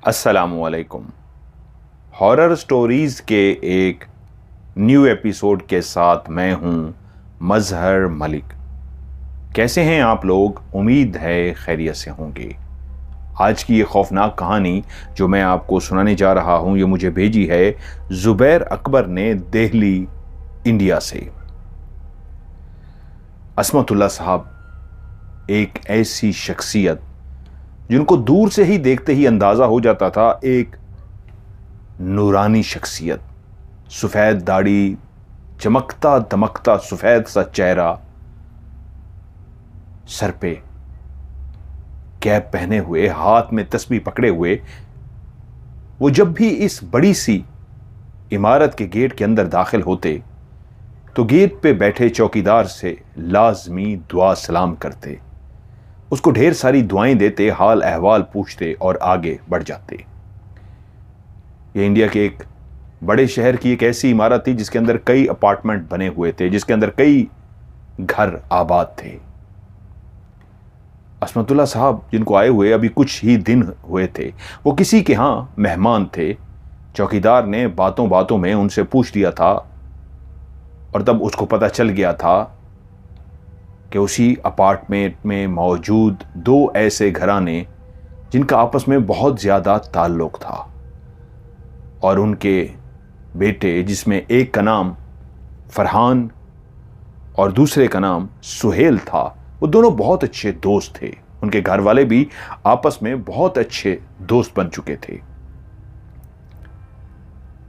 अस्सलामुअलैकुम। Horror stories के एक न्यू एपिसोड के साथ मैं हूं मजहर मलिक। कैसे हैं आप लोग? उम्मीद है खैरियत से होंगे। आज की ये खौफनाक कहानी जो मैं आपको सुनाने जा रहा हूं, ये मुझे भेजी है ज़ुबैर अकबर ने दिल्ली, इंडिया से। असमतुल्लाह साहब एक ऐसी शख्सियत जिनको दूर से ही देखते ही अंदाजा हो जाता था, एक नूरानी शख्सियत, सफ़ेद दाढ़ी, चमकता दमकता सफ़ेद सा चेहरा, सर पे कैप पहने हुए, हाथ में तस्बीह पकड़े हुए। वो जब भी इस बड़ी सी इमारत के गेट के अंदर दाखिल होते तो गेट पे बैठे चौकीदार से लाजमी दुआ सलाम करते, उसको ढेर सारी दुआएं देते, हाल अहवाल पूछते और आगे बढ़ जाते। ये इंडिया के एक बड़े शहर की एक ऐसी इमारत थी जिसके अंदर कई अपार्टमेंट बने हुए थे, जिसके अंदर कई घर आबाद थे। असमतुल्लाह साहब जिनको आए हुए अभी कुछ ही दिन हुए थे, वो किसी के यहां मेहमान थे। चौकीदार ने बातों बातों में उनसे पूछ लिया था और तब उसको पता चल गया था कि उसी अपार्टमेंट में मौजूद दो ऐसे घराने जिनका आपस में बहुत ज़्यादा ताल्लुक था, और उनके बेटे, जिसमें एक का नाम फरहान और दूसरे का नाम सुहेल था, वो दोनों बहुत अच्छे दोस्त थे। उनके घर वाले भी आपस में बहुत अच्छे दोस्त बन चुके थे।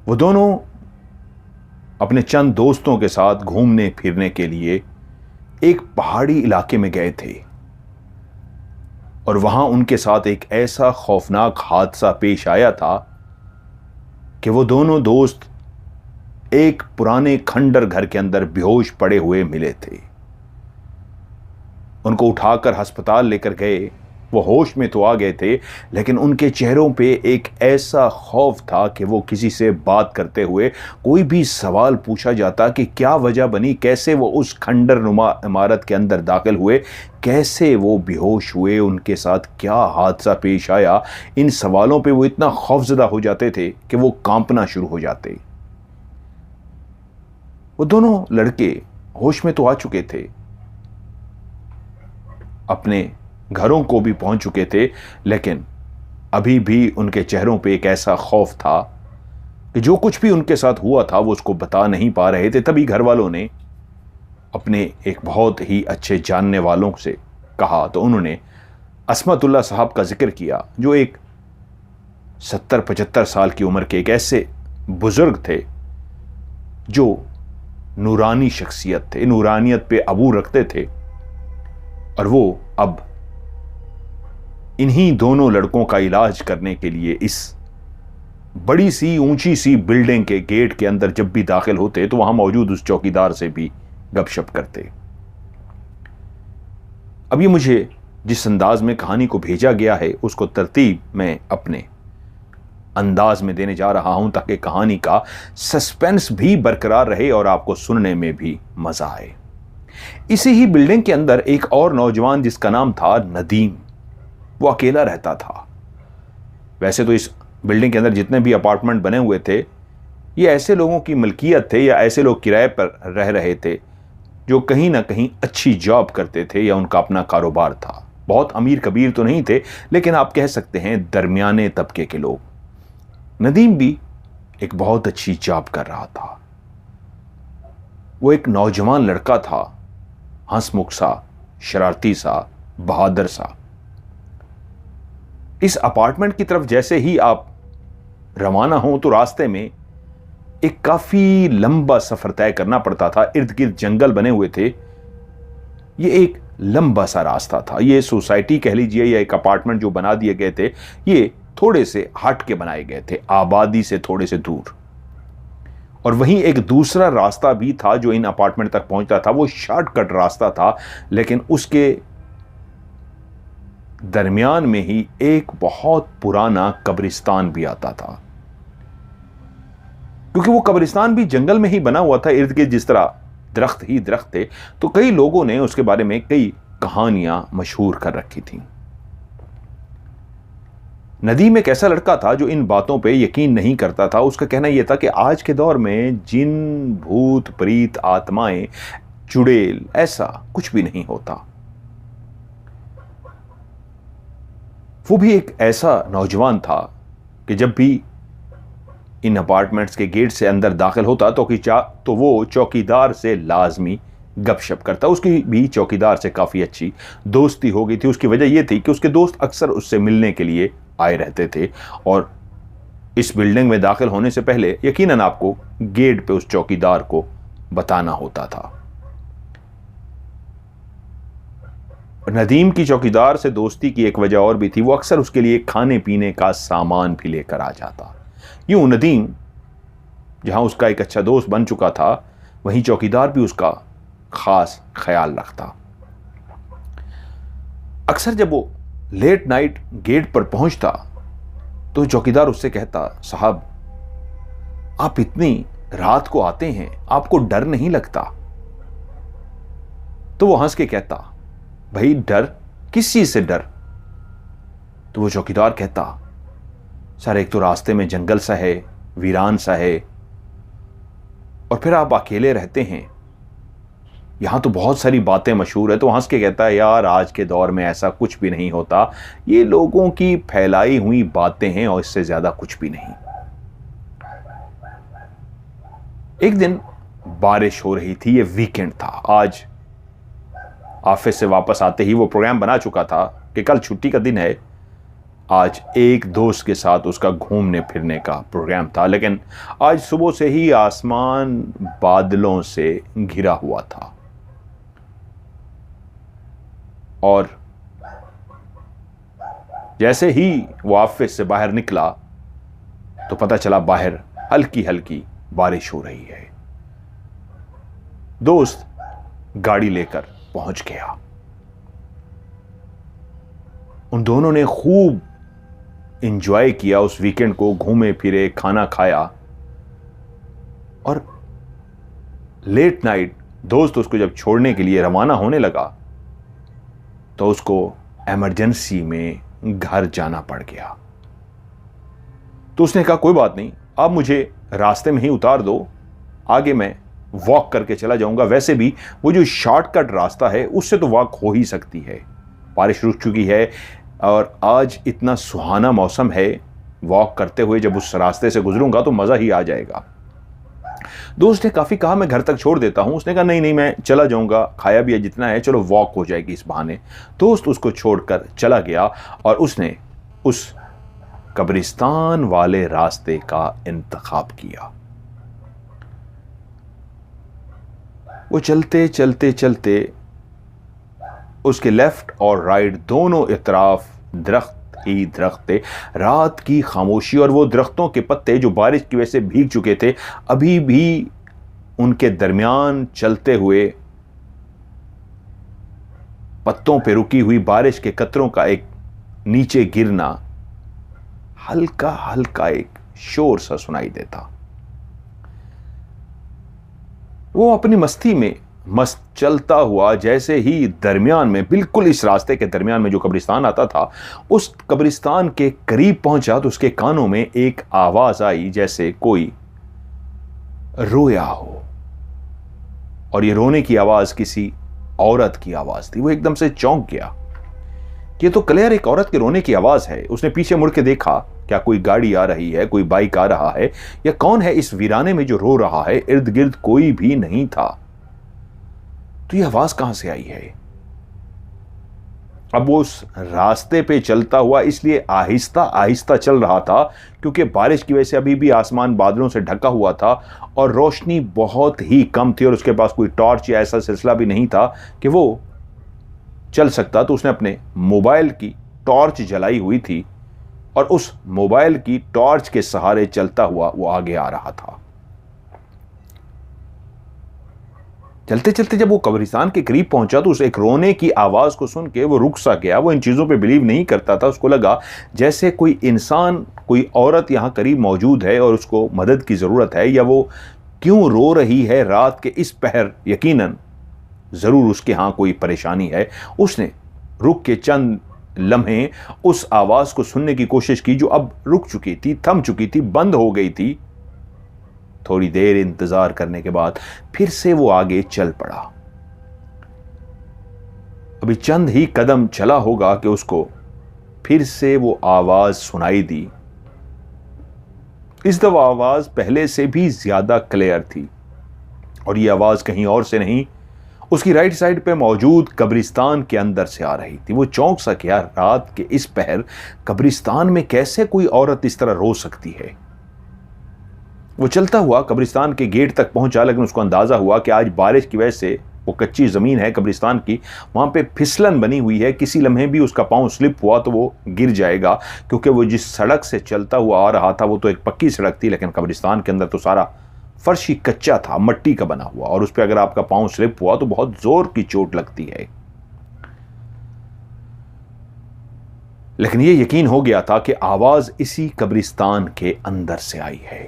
वो दोनों अपने चंद दोस्तों के साथ घूमने फिरने के लिए एक पहाड़ी इलाके में गए थे, और वहां उनके साथ एक ऐसा खौफनाक हादसा पेश आया था कि वो दोनों दोस्त एक पुराने खंडर घर के अंदर बेहोश पड़े हुए मिले थे। उनको उठाकर अस्पताल लेकर गए। वो होश में तो आ गए थे, लेकिन उनके चेहरों पे एक ऐसा खौफ था कि वो किसी से बात करते हुए कोई भी सवाल पूछा जाता कि क्या वजह बनी, कैसे वो उस खंडर नुमा इमारत के अंदर दाखिल हुए, कैसे वो बेहोश हुए, उनके साथ क्या हादसा पेश आया, इन सवालों पे वो इतना खौफजदा हो जाते थे कि वो कांपना शुरू हो जाते। वो दोनों लड़के होश में तो आ चुके थे, अपने घरों को भी पहुंच चुके थे, लेकिन अभी भी उनके चेहरों पे एक ऐसा खौफ था कि जो कुछ भी उनके साथ हुआ था वो उसको बता नहीं पा रहे थे। तभी घर वालों ने अपने एक बहुत ही अच्छे जानने वालों से कहा, तो उन्होंने असमतुल्लाह साहब का जिक्र किया, जो एक 70-75 साल की उम्र के एक ऐसे बुजुर्ग थे जो नूरानी शख्सियत थे, नूरानियत पे अबू रखते थे, और वो अब इन्हीं दोनों लड़कों का इलाज करने के लिए इस बड़ी सी ऊंची सी बिल्डिंग के गेट के अंदर जब भी दाखिल होते तो वहां मौजूद उस चौकीदार से भी गपशप करते। अब ये मुझे जिस अंदाज में कहानी को भेजा गया है उसको तरतीब में अपने अंदाज में देने जा रहा हूं, ताकि कहानी का सस्पेंस भी बरकरार रहे और आपको सुनने में भी मजा आए। इसी ही बिल्डिंग के अंदर एक और नौजवान जिसका नाम था नदीम, वो अकेला रहता था। वैसे तो इस बिल्डिंग के अंदर जितने भी अपार्टमेंट बने हुए थे, ये ऐसे लोगों की मलकियत थे या ऐसे लोग किराए पर रह रहे थे जो कहीं ना कहीं अच्छी जॉब करते थे या उनका अपना कारोबार था। बहुत अमीर कबीर तो नहीं थे, लेकिन आप कह सकते हैं दरमियाने तबके के लोग। नदीम भी एक बहुत अच्छी जॉब कर रहा था। वो एक नौजवान लड़का था, हंसमुख सा, शरारती सा, बहादुर सा। इस अपार्टमेंट की तरफ जैसे ही आप रवाना हो तो रास्ते में एक काफी लंबा सफर तय करना पड़ता था। इर्द गिर्द जंगल बने हुए थे। ये एक लंबा सा रास्ता था। ये सोसाइटी कह लीजिए या एक अपार्टमेंट जो बना दिए गए थे, ये थोड़े से हट के बनाए गए थे, आबादी से थोड़े से दूर। और वहीं एक दूसरा रास्ता भी था जो इन अपार्टमेंट तक पहुंचता था। वो शॉर्टकट रास्ता था, लेकिन उसके दरमियान में ही एक बहुत पुराना कब्रिस्तान भी आता था, क्योंकि वो कब्रिस्तान भी जंगल में ही बना हुआ था। इर्द गिर्द जिस तरह दरख्त ही दरख्त थे, तो कई लोगों ने उसके बारे में कई कहानियां मशहूर कर रखी थी। नदीम एक ऐसा लड़का था जो इन बातों पे यकीन नहीं करता था। उसका कहना यह था कि आज के दौर में जिन, भूत, प्रीत, आत्माएं, चुड़ैल, ऐसा कुछ भी नहीं होता। वो भी एक ऐसा नौजवान था कि जब भी इन अपार्टमेंट्स के गेट से अंदर दाखिल होता तो वो चौकीदार से लाजमी गपशप करता। उसकी भी चौकीदार से काफ़ी अच्छी दोस्ती हो गई थी। उसकी वजह यह थी कि उसके दोस्त अक्सर उससे मिलने के लिए आए रहते थे और इस बिल्डिंग में दाखिल होने से पहले यकीनन आपको गेट पे उस चौकीदार को बताना होता था। नदीम की चौकीदार से दोस्ती की एक वजह और भी थी। वो अक्सर उसके लिए खाने पीने का सामान भी लेकर आ जाता। यूं नदीम जहां उसका एक अच्छा दोस्त बन चुका था, वहीं चौकीदार भी उसका खास ख्याल रखता। अक्सर जब वो लेट नाइट गेट पर पहुंचता तो चौकीदार उससे कहता, साहब आप इतनी रात को आते हैं, आपको डर नहीं लगता? तो वो हंस के कहता, भाई डर? किस चीज से डर? तो वो चौकीदार कहता, सर एक तो रास्ते में जंगल सा है, वीरान सा है, और फिर आप अकेले रहते हैं, यहां तो बहुत सारी बातें मशहूर है। तो हंस के कहता है, यार आज के दौर में ऐसा कुछ भी नहीं होता, ये लोगों की फैलाई हुई बातें हैं और इससे ज्यादा कुछ भी नहीं। एक दिन बारिश हो रही थी, ये वीकेंड था। आज ऑफिस से वापस आते ही वो प्रोग्राम बना चुका था कि कल छुट्टी का दिन है, आज एक दोस्त के साथ उसका घूमने फिरने का प्रोग्राम था। लेकिन आज सुबह से ही आसमान बादलों से घिरा हुआ था और जैसे ही वो ऑफिस से बाहर निकला तो पता चला बाहर हल्की हल्की बारिश हो रही है। दोस्त गाड़ी लेकर पहुंच गया। उन दोनों ने खूब एंजॉय किया उस वीकेंड को, घूमे फिरे, खाना खाया और लेट नाइट दोस्त उसको जब छोड़ने के लिए रवाना होने लगा तो उसको इमरजेंसी में घर जाना पड़ गया। तो उसने कहा, कोई बात नहीं, आप मुझे रास्ते में ही उतार दो, आगे मैं वॉक करके चला जाऊंगा। वैसे भी वो जो शॉर्टकट रास्ता है उससे तो वॉक हो ही सकती है, बारिश रुक चुकी है और आज इतना सुहाना मौसम है, वॉक करते हुए जब उस रास्ते से गुजरूंगा तो मजा ही आ जाएगा। दोस्त ने काफी कहा, मैं घर तक छोड़ देता हूं। उसने कहा, नहीं नहीं मैं चला जाऊंगा, खाया भी है जितना है, चलो वॉक हो जाएगी इस बहाने। दोस्त उसको छोड़कर चला गया और उसने उस कब्रिस्तान वाले रास्ते का इंतखाब किया। वो चलते चलते चलते उसके लेफ्ट और राइट दोनों इतराफ दरख्त ही दरख्त थे। रात की खामोशी और वो दरख्तों के पत्ते जो बारिश की वजह से भीग चुके थे, अभी भी उनके दरमियान चलते हुए पत्तों पे रुकी हुई बारिश के कतरों का एक नीचे गिरना हल्का हल्का एक शोर सा सुनाई देता। वो अपनी मस्ती में मस्त चलता हुआ जैसे ही दरमियान में, बिल्कुल इस रास्ते के दरमियान में जो कब्रिस्तान आता था, उस कब्रिस्तान के करीब पहुंचा तो उसके कानों में एक आवाज आई जैसे कोई रोया हो। और ये रोने की आवाज किसी औरत की आवाज थी। वो एकदम से चौंक गया, ये तो क्लियर एक औरत के रोने की आवाज है। उसने पीछे मुड़ के देखा, क्या कोई गाड़ी आ रही है, कोई बाइक आ रहा है, या कौन है इस वीराने में जो रो रहा है? इर्द गिर्द कोई भी नहीं था। तो यह आवाज कहां से आई है? अब वो उस रास्ते पे चलता हुआ इसलिए आहिस्ता आहिस्ता चल रहा था क्योंकि बारिश की वजह से अभी भी आसमान बादलों से ढका हुआ था और रोशनी बहुत ही कम थी और उसके पास कोई टॉर्च या ऐसा सिलसिला भी नहीं था कि वो चल सकता। तो उसने अपने मोबाइल की टॉर्च जलाई हुई थी और उस मोबाइल की टॉर्च के सहारे चलता हुआ वो आगे आ रहा था। चलते चलते जब वो कब्रिस्तान के करीब पहुंचा तो उस एक रोने की आवाज को सुन के वो रुक सा गया। वो इन चीजों पे बिलीव नहीं करता था। उसको लगा जैसे कोई इंसान, कोई औरत यहां करीब मौजूद है और उसको मदद की जरूरत है, या वो क्यों रो रही है रात के इस पहर, यकीनन जरूर उसके यहां कोई परेशानी है। उसने रुक के चंद लम्हे उस आवाज को सुनने की कोशिश की जो अब रुक चुकी थी, थम चुकी थी, बंद हो गई थी। थोड़ी देर इंतजार करने के बाद फिर से वो आगे चल पड़ा। अभी चंद ही कदम चला होगा कि उसको फिर से वो आवाज सुनाई दी। इस दफा आवाज पहले से भी ज्यादा क्लियर थी और ये आवाज कहीं और से नहीं, उसकी राइट साइड पे मौजूद कब्रिस्तान के अंदर से आ रही थी। वो चौंक सा गया, रात के इस पहर कब्रिस्तान में कैसे कोई औरत इस तरह रो सकती है। वो चलता हुआ कब्रिस्तान के गेट तक पहुंचा, लेकिन उसको अंदाजा हुआ कि आज बारिश की वजह से वो कच्ची जमीन है कब्रिस्तान की, वहां पे फिसलन बनी हुई है। किसी लम्हे भी उसका पांव स्लिप हुआ तो वो गिर जाएगा, क्योंकि वो जिस सड़क से चलता हुआ आ रहा था वो तो एक पक्की सड़क थी, लेकिन कब्रिस्तान के अंदर तो सारा फर्श ही कच्चा था, मट्टी का बना हुआ, और उस पर अगर आपका पांव स्लिप हुआ तो बहुत जोर की चोट लगती है। लेकिन ये यकीन हो गया था कि आवाज इसी कब्रिस्तान के अंदर से आई है।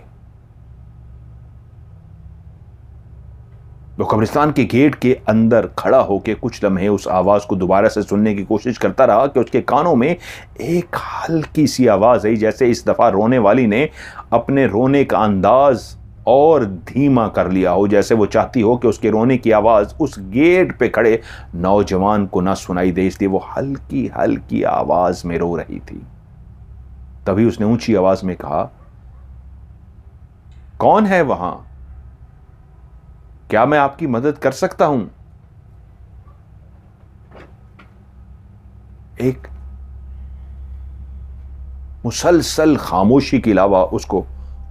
वो कब्रिस्तान के गेट के अंदर खड़ा होकर कुछ लम्हे उस आवाज को दोबारा से सुनने की कोशिश करता रहा कि उसके कानों में एक हल्की सी आवाज आई, जैसे इस दफा रोने वाली ने अपने रोने का अंदाज और धीमा कर लिया हो, जैसे वो चाहती हो कि उसके रोने की आवाज उस गेट पे खड़े नौजवान को ना सुनाई दे, इसलिए वो हल्की हल्की आवाज में रो रही थी। तभी उसने ऊंची आवाज में कहा, कौन है वहां? क्या मैं आपकी मदद कर सकता हूं? एक मुसलसल खामोशी के अलावा उसको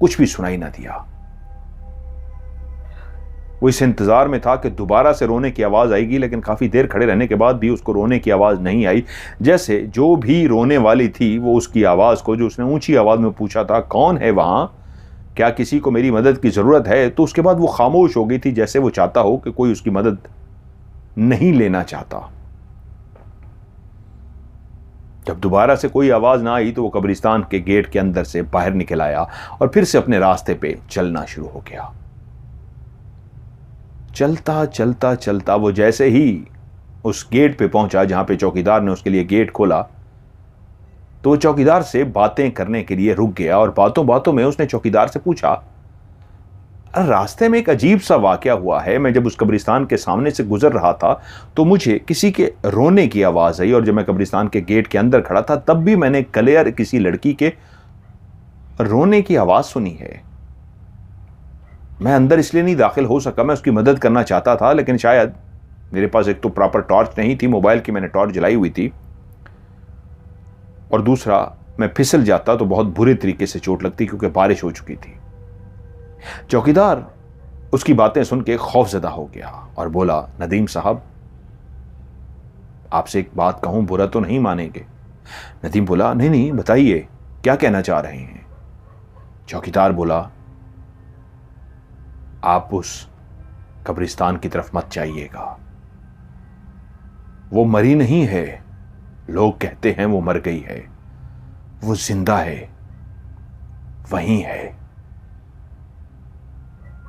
कुछ भी सुनाई ना दिया। वो इस इंतजार में था कि दोबारा से रोने की आवाज आएगी, लेकिन काफी देर खड़े रहने के बाद भी उसको रोने की आवाज नहीं आई। जैसे जो भी रोने वाली थी वो उसकी आवाज को, जो उसने ऊंची आवाज में पूछा था, कौन है वहां, क्या किसी को मेरी मदद की जरूरत है, तो उसके बाद वो खामोश हो गई थी, जैसे वो चाहता हो कि कोई उसकी मदद नहीं लेना चाहता। जब दोबारा से कोई आवाज ना आई तो वो कब्रिस्तान के गेट के अंदर से बाहर निकल आया और फिर से अपने रास्ते पे चलना शुरू हो गया। चलता चलता चलता वो जैसे ही उस गेट पे पहुंचा जहां पे चौकीदार ने उसके लिए गेट खोला, तो चौकीदार से बातें करने के लिए रुक गया और बातों बातों में उसने चौकीदार से पूछा, रास्ते में एक अजीब सा वाकया हुआ है। मैं जब उस कब्रिस्तान के सामने से गुजर रहा था तो मुझे किसी के रोने की आवाज आई, और जब मैं कब्रिस्तान के गेट के अंदर खड़ा था तब भी मैंने क्लियर किसी लड़की के रोने की आवाज सुनी है। मैं अंदर इसलिए नहीं दाखिल हो सका, मैं उसकी मदद करना चाहता था, लेकिन शायद मेरे पास एक तो प्रॉपर टॉर्च नहीं थी, मोबाइल की मैंने टॉर्च जलाई हुई थी, और दूसरा मैं फिसल जाता तो बहुत बुरे तरीके से चोट लगती क्योंकि बारिश हो चुकी थी। चौकीदार उसकी बातें सुन के खौफजदा हो गया और बोला, नदीम साहब, आपसे एक बात कहूं, बुरा तो नहीं मानेंगे? नदीम बोला, नहीं नहीं, बताइए क्या कहना चाह रहे हैं। चौकीदार बोला, आप उस कब्रिस्तान की तरफ मत जाइएगा, वो मरी नहीं है, लोग कहते हैं वो मर गई है, वो जिंदा है, वहीं है।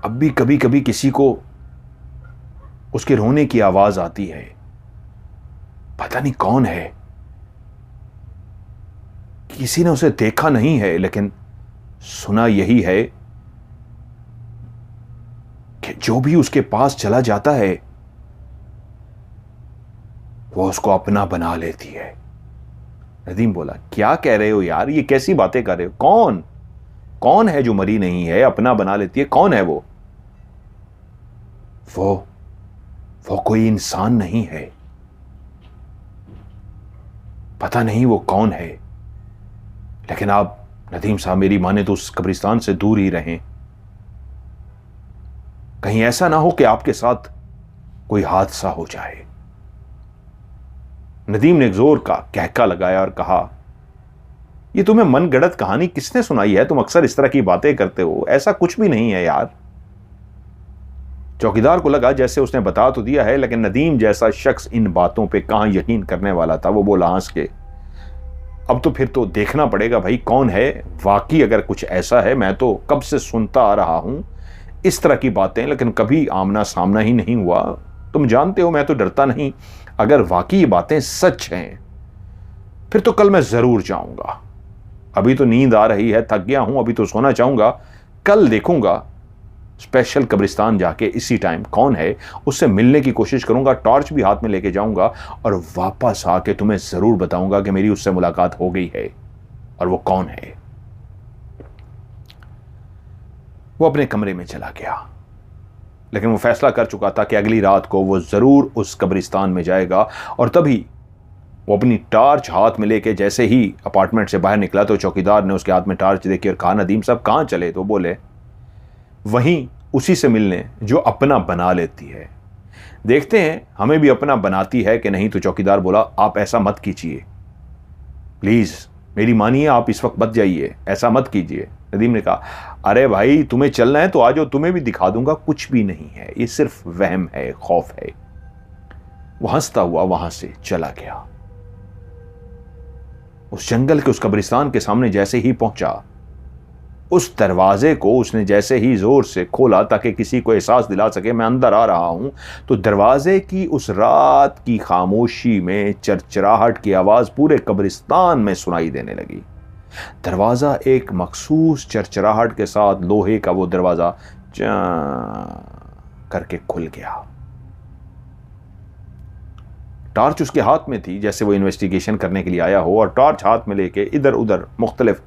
अब भी कभी कभी किसी को उसके रोने की आवाज आती है, पता नहीं कौन है, किसी ने उसे देखा नहीं है, लेकिन सुना यही है कि जो भी उसके पास चला जाता है वो उसको अपना बना लेती है। नदीम बोला, क्या कह रहे हो यार, ये कैसी बातें कर रहे हो? कौन कौन है जो मरी नहीं है, अपना बना लेती है? कौन है वो कोई इंसान नहीं है, पता नहीं वो कौन है, लेकिन आप नदीम साहब मेरी माने तो उस कब्रिस्तान से दूर ही रहें। कहीं ऐसा ना हो कि आपके साथ कोई हादसा हो जाए। नदीम ने जोर का कहका लगाया और कहा, ये तुम्हें मनगढ़ंत कहानी किसने सुनाई है? तुम अक्सर इस तरह की बातें करते हो, ऐसा कुछ भी नहीं है यार। चौकीदार को लगा जैसे उसने बता तो दिया है, लेकिन नदीम जैसा शख्स इन बातों पे कहां यकीन करने वाला था। वो बोला हंस के, अब तो फिर तो देखना पड़ेगा भाई कौन है। वाकई अगर कुछ ऐसा है, मैं तो कब से सुनता आ रहा हूं इस तरह की बातें, लेकिन कभी आमना सामना ही नहीं हुआ। तुम जानते हो मैं तो डरता नहीं, अगर वाकई ये बातें सच हैं फिर तो कल मैं जरूर जाऊंगा। अभी तो नींद आ रही है, थक गया हूं, अभी तो सोना चाहूंगा। कल देखूंगा स्पेशल कब्रिस्तान जाके इसी टाइम कौन है उससे मिलने की कोशिश करूंगा, टॉर्च भी हाथ में लेके जाऊंगा और वापस आके तुम्हें जरूर बताऊंगा कि मेरी उससे मुलाकात हो गई है और वो कौन है। वो अपने कमरे में चला गया, लेकिन वो फैसला कर चुका था कि अगली रात को वो जरूर उस कब्रिस्तान में जाएगा। और तभी वो अपनी टार्च हाथ में लेके जैसे ही अपार्टमेंट से बाहर निकला तो चौकीदार ने उसके हाथ में टार्च देखी और कहा, नदीम साहब कहां चले? तो बोले, वहीं उसी से मिलने जो अपना बना लेती है। देखते हैं हमें भी अपना बनाती है कि नहीं। तो चौकीदार बोला, आप ऐसा मत कीजिए, प्लीज मेरी मानिए, आप इस वक्त मत जाइए, ऐसा मत कीजिए। नदीम ने कहा, अरे भाई तुम्हें चलना है तो आ जाओ, तुम्हें भी दिखा दूंगा, कुछ भी नहीं है, ये सिर्फ वहम है, खौफ है। वो हंसता हुआ वहां से चला गया। उस जंगल के उस कब्रिस्तान के सामने जैसे ही पहुंचा, उस दरवाजे को उसने जैसे ही जोर से खोला ताकि किसी को एहसास दिला सके मैं अंदर आ रहा हूं, तो दरवाजे की उस रात की खामोशी में चरचराहट की आवाज पूरे कब्रिस्तान में सुनाई देने लगी। दरवाजा एक मखसूस चरचराहट के साथ लोहे का वो दरवाजा करके खुल गया। टॉर्च उसके हाथ में थी, जैसे वो इन्वेस्टिगेशन करने के लिए आया हो, और टॉर्च हाथ में लेके इधर उधर मुख्तलिफ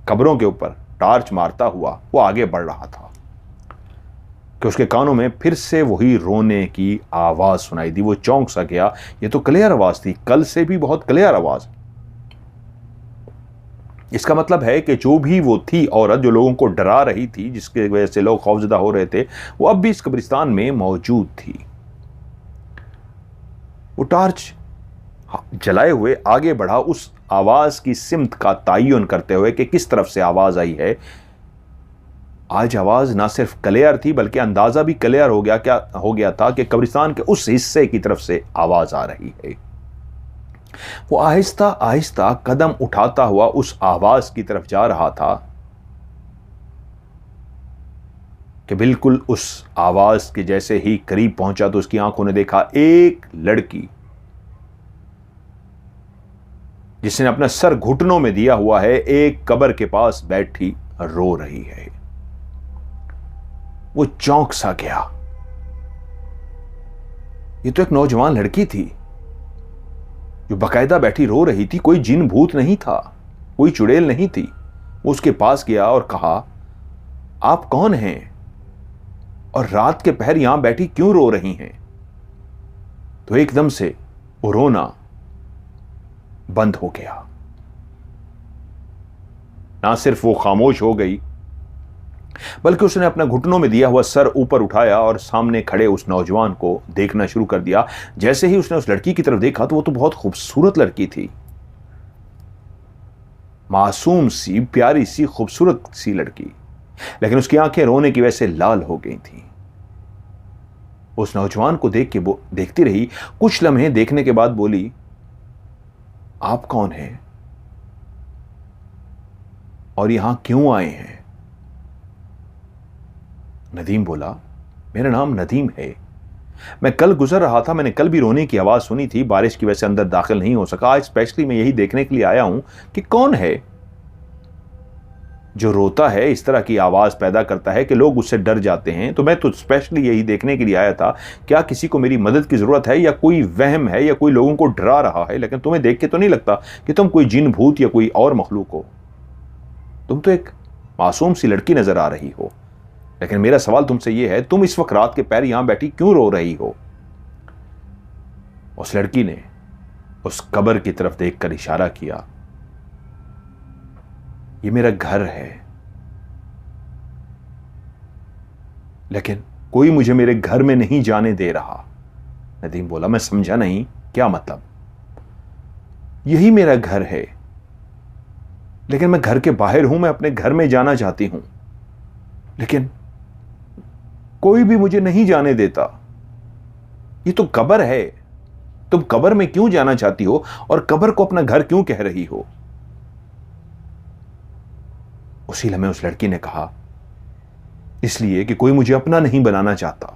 कब्रों के ऊपर टॉर्च मारता हुआ वो आगे बढ़ रहा था कि उसके कानों में फिर से वही रोने की आवाज सुनाई दी। वो चौंक सा गया, ये तो क्लियर आवाज थी, कल से भी बहुत क्लियर आवाज। इसका मतलब है कि जो भी वो थी औरत जो लोगों को डरा रही थी, जिसके वजह से लोग खौफजदा हो रहे थे, वो अब भी इस कब्रिस्तान में मौजूद थी। वो टॉर्च जलाए हुए आगे बढ़ा, उस आवाज की सिमत का तयन करते हुए कि किस तरफ से आवाज आई है। आज आवाज ना सिर्फ क्लियर थी बल्कि अंदाजा भी क्लियर हो गया था कि कब्रिस्तान के उस हिस्से की तरफ से आवाज आ रही है। वो आहिस्ता आहिस्ता कदम उठाता हुआ उस आवाज की तरफ जा रहा था कि बिल्कुल उस आवाज के जैसे ही करीब पहुंचा तो उसकी आंखों ने देखा एक लड़की जिसने अपना सर घुटनों में दिया हुआ है, एक कब्र के पास बैठी रो रही है। वो चौंक सा गया। ये तो एक नौजवान लड़की थी जो बाकायदा बैठी रो रही थी, कोई जिन भूत नहीं था, कोई चुड़ैल नहीं थी। वो उसके पास गया और कहा, आप कौन हैं और रात के पहर यहां बैठी क्यों रो रही हैं? तो एकदम से वो रोना बंद हो गया। ना सिर्फ वो खामोश हो गई बल्कि उसने अपना घुटनों में दिया हुआ सर ऊपर उठाया और सामने खड़े उस नौजवान को देखना शुरू कर दिया। जैसे ही उसने उस लड़की की तरफ देखा तो वो तो बहुत खूबसूरत लड़की थी, मासूम सी, प्यारी सी, खूबसूरत सी लड़की, लेकिन उसकी आंखें रोने की वजह से लाल हो गई थी। उस नौजवान को देखती रही। कुछ लम्हे देखने के बाद बोली, आप कौन हैं और यहां क्यों आए हैं? नदीम बोला, मेरा नाम नदीम है, मैं कल गुजर रहा था, मैंने कल भी रोने की आवाज सुनी थी, बारिश की वजह से अंदर दाखिल नहीं हो सका। आज स्पेशली मैं यही देखने के लिए आया हूं कि कौन है जो रोता है, इस तरह की आवाज पैदा करता है कि लोग उससे डर जाते हैं। तो मैं तो स्पेशली यही देखने के लिए आया था, क्या किसी को मेरी मदद की जरूरत है या कोई वहम है या कोई लोगों को डरा रहा है। लेकिन तुम्हें देख के तो नहीं लगता कि तुम कोई जिन भूत या कोई और मखलूक हो, तुम तो एक मासूम सी लड़की नजर आ रही हो। लेकिन मेरा सवाल तुमसे यह है, तुम इस वक्त रात के पैर यहां बैठी क्यों रो रही हो? उस लड़की ने उस कब्र की तरफ देखकर इशारा किया, ये मेरा घर है, लेकिन कोई मुझे मेरे घर में नहीं जाने दे रहा। नदीम बोला, मैं समझा नहीं, क्या मतलब? यही मेरा घर है, लेकिन मैं घर के बाहर हूं, मैं अपने घर में जाना चाहती हूं, लेकिन कोई भी मुझे नहीं जाने देता। ये तो कब्र है, तुम कब्र में क्यों जाना चाहती हो और कब्र को अपना घर क्यों कह रही हो? उसी लम्हे उस लड़की ने कहा, इसलिए कि कोई मुझे अपना नहीं बनाना चाहता।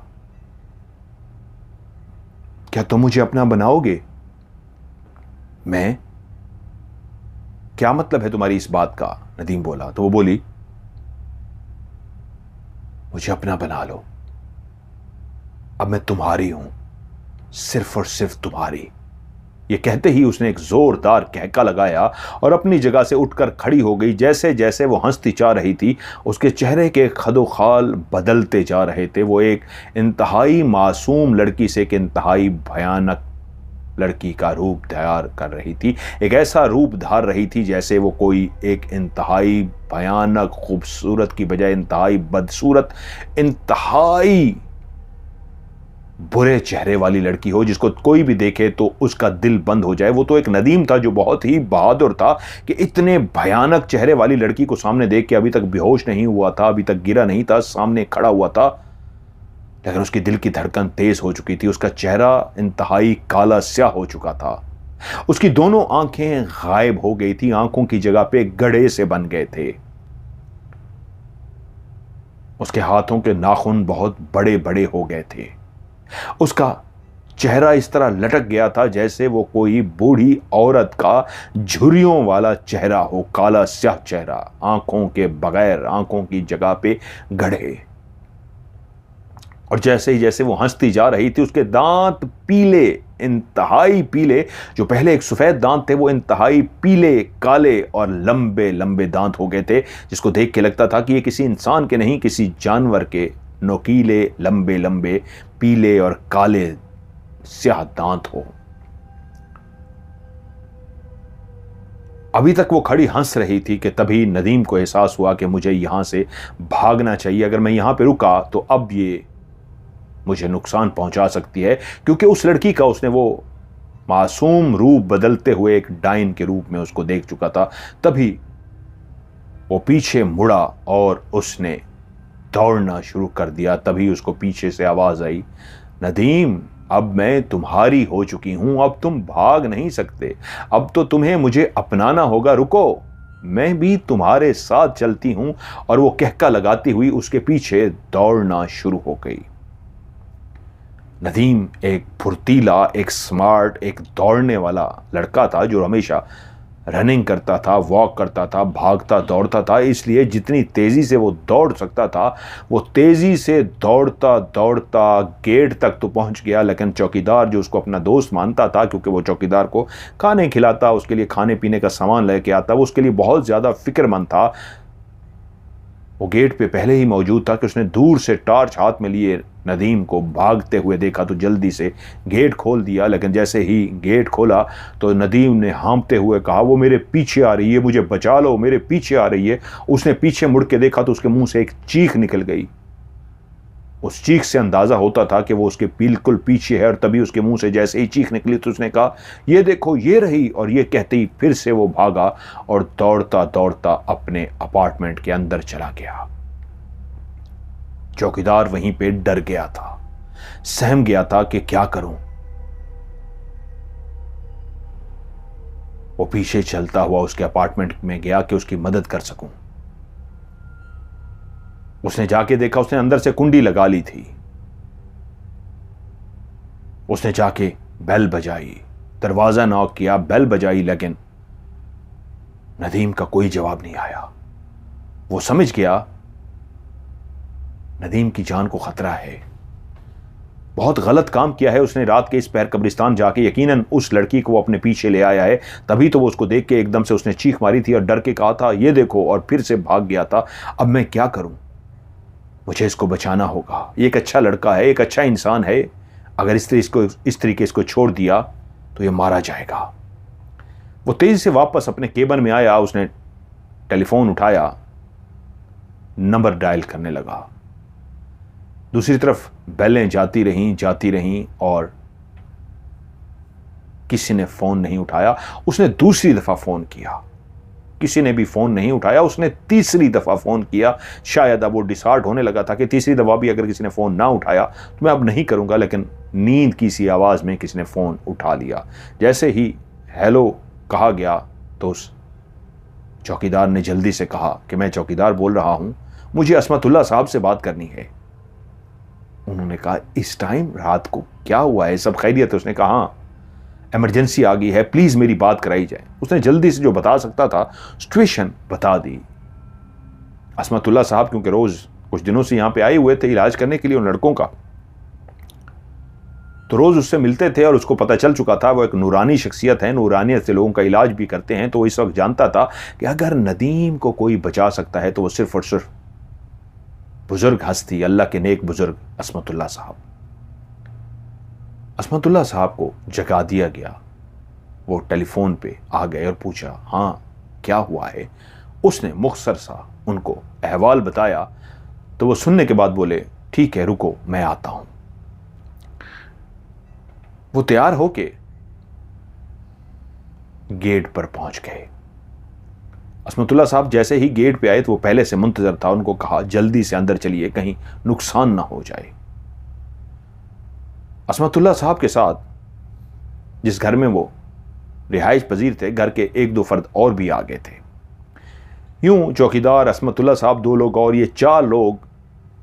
क्या तुम मुझे अपना बनाओगे? मैं क्या मतलब है तुम्हारी इस बात का? नदीम बोला। तो वो बोली, मुझे अपना बना लो, अब मैं तुम्हारी हूं, सिर्फ और सिर्फ तुम्हारी। ये कहते ही उसने एक जोरदार कहका लगाया और अपनी जगह से उठकर खड़ी हो गई। जैसे जैसे वो हंसती जा रही थी, उसके चेहरे के खदोखाल बदलते जा रहे थे। वो एक इंतहाई मासूम लड़की से एक इंतहाई भयानक लड़की का रूप धार कर रही थी। एक ऐसा रूप धार रही थी जैसे वो कोई एक इंतहाई भयानक खूबसूरत की बजाय इंतहाई बदसूरत, इंतहाई बुरे चेहरे वाली लड़की हो, जिसको कोई भी देखे तो उसका दिल बंद हो जाए। वो तो एक नदीम था जो बहुत ही बहादुर था कि इतने भयानक चेहरे वाली लड़की को सामने देख के अभी तक बेहोश नहीं हुआ था, अभी तक गिरा नहीं था, सामने खड़ा हुआ था। लेकिन उसकी दिल की धड़कन तेज हो चुकी थी, उसका चेहरा इंतहाई काला स्याह हो चुका था, उसकी दोनों आंखें गायब हो गई थी, आंखों की जगह पे गड़े से बन गए थे। उसके हाथों के नाखून बहुत बड़े बड़े हो गए थे। उसका चेहरा इस तरह लटक गया था जैसे वो कोई बूढ़ी औरत का झुर्रियों वाला चेहरा हो, काला स्याह चेहरा, आंखों के बगैर, आंखों की जगह पे गढ़े। और जैसे ही जैसे वो हंसती जा रही थी, उसके दांत पीले, इंतहाई पीले, जो पहले एक सफेद दांत थे वो इंतहाई पीले, काले और लंबे लंबे दांत हो गए थे, जिसको देख के लगता था कि ये किसी इंसान के नहीं, किसी जानवर के नोकीले, लंबे लंबे, पीले और काले स्याह दांत हो। अभी तक वो खड़ी हंस रही थी कि तभी नदीम को एहसास हुआ कि मुझे यहां से भागना चाहिए। अगर मैं यहां पे रुका तो अब ये मुझे नुकसान पहुंचा सकती है, क्योंकि उस लड़की का उसने वो मासूम रूप बदलते हुए एक डाइन के रूप में उसको देख चुका था। तभी वो पीछे मुड़ा और उसने दौड़ना शुरू कर दिया। तभी उसको पीछे से आवाज आई, नदीम, अब मैं तुम्हारी हो चुकी हूं, अब तुम भाग नहीं सकते, अब तो तुम्हें मुझे अपनाना होगा, रुको, मैं भी तुम्हारे साथ चलती हूं। और वो कहका लगाती हुई उसके पीछे दौड़ना शुरू हो गई। नदीम एक फुर्तीला, एक स्मार्ट, एक दौड़ने वाला लड़का था जो हमेशा रनिंग करता था, वॉक करता था, भागता दौड़ता था। इसलिए जितनी तेजी से वो दौड़ सकता था, वो तेजी से दौड़ता दौड़ता गेट तक तो पहुंच गया। लेकिन चौकीदार, जो उसको अपना दोस्त मानता था, क्योंकि वो चौकीदार को खाने खिलाता, उसके लिए खाने पीने का सामान लेके आता, वो उसके लिए बहुत ज्यादा फिक्रमंद था, वो गेट पे पहले ही मौजूद था कि उसने दूर से टॉर्च हाथ में लिए नदीम को भागते हुए देखा तो जल्दी से गेट खोल दिया। लेकिन जैसे ही गेट खोला तो नदीम ने हाँफते हुए कहा, वो मेरे पीछे आ रही है, मुझे बचा लो, मेरे पीछे आ रही है। उसने पीछे मुड़ के देखा तो उसके मुंह से एक चीख निकल गई। उस चीख से अंदाजा होता था कि वो उसके बिल्कुल पीछे है। और तभी उसके मुंह से जैसे ही चीख निकली तो उसने कहा, ये देखो, ये रही। और ये कहते ही फिर से वो भागा और दौड़ता दौड़ता अपने अपार्टमेंट के अंदर चला गया। चौकीदार वहीं पे डर गया था, सहम गया था कि क्या करूं। वो पीछे चलता हुआ उसके अपार्टमेंट में गया कि उसकी मदद कर सकूं। उसने जाके देखा, उसने अंदर से कुंडी लगा ली थी। उसने जाके बेल बजाई, दरवाजा नॉक किया, बेल बजाई, लेकिन नदीम का कोई जवाब नहीं आया। वो समझ गया नदीम की जान को खतरा है। बहुत गलत काम किया है उसने, रात के इस पैर कब्रिस्तान जाके यकीनन उस लड़की को वो अपने पीछे ले आया है। तभी तो वो उसको देख के एकदम से उसने चीख मारी थी और डर के कहा था, ये देखो, और फिर से भाग गया था। अब मैं क्या करूं, मुझे इसको बचाना होगा। ये एक अच्छा लड़का है, एक अच्छा इंसान है। अगर इस तरीके इसको छोड़ दिया तो ये मारा जाएगा। वो तेजी से वापस अपने केबिन में आया, उसने टेलीफोन उठाया, नंबर डायल करने लगा। दूसरी तरफ बेलें जाती रहीं और किसी ने फोन नहीं उठाया। उसने दूसरी दफा फोन किया, किसी ने भी फोन नहीं उठाया। उसने तीसरी दफा फोन किया। शायद अब वो डिसहार्ट होने लगा था कि तीसरी दफा भी अगर किसी ने फोन ना उठाया तो मैं अब नहीं करूंगा। लेकिन नींद की सी आवाज में किसी ने फोन उठा लिया। जैसे ही हेलो कहा गया तो उस चौकीदार ने जल्दी से कहा कि मैं चौकीदार बोल रहा हूं, मुझे असमतुल्ला साहब से बात करनी है। उन्होंने कहा, इस टाइम रात को क्या हुआ है, सब खैरियत है? उसने कहा, हाँ, इमरजेंसी आ गई है, प्लीज़ मेरी बात कराई जाए। उसने जल्दी से जो बता सकता था सिचुएशन बता दी। असमतुल्ला साहब क्योंकि रोज़ कुछ दिनों से यहाँ पे आए हुए थे इलाज करने के लिए उन लड़कों का, तो रोज़ उससे मिलते थे और उसको पता चल चुका था वो एक नूरानी शख्सियत है, नूरानियत से लोगों का इलाज भी करते हैं। तो वो इस वक्त जानता था कि अगर नदीम को कोई बचा सकता है तो वो सिर्फ और सिर्फ बुजुर्ग हस्ती, अल्लाह के नेक बुजुर्ग असमतुल्ला साहब। असमतुल्ला साहब को जगा दिया गया। वो टेलीफोन पे आ गए और पूछा, हाँ क्या हुआ है? उसने मुख्तसर सा उनको अहवाल बताया। तो वो सुनने के बाद बोले, ठीक है रुको मैं आता हूं। वो तैयार होके गेट पर पहुंच गए। असमतुल्ला साहब जैसे ही गेट पे आए तो वो पहले से मुंतजर था। उनको कहा जल्दी से अंदर चलिए, कहीं नुकसान ना हो जाए। असमतुल्ला साहब के साथ जिस घर में वो रिहाइश पजीर थे, घर के एक दो फर्द और भी आ गए थे। यूं चौकीदार, असमतुल्ला साहब, 2 लोग और ये 4 लोग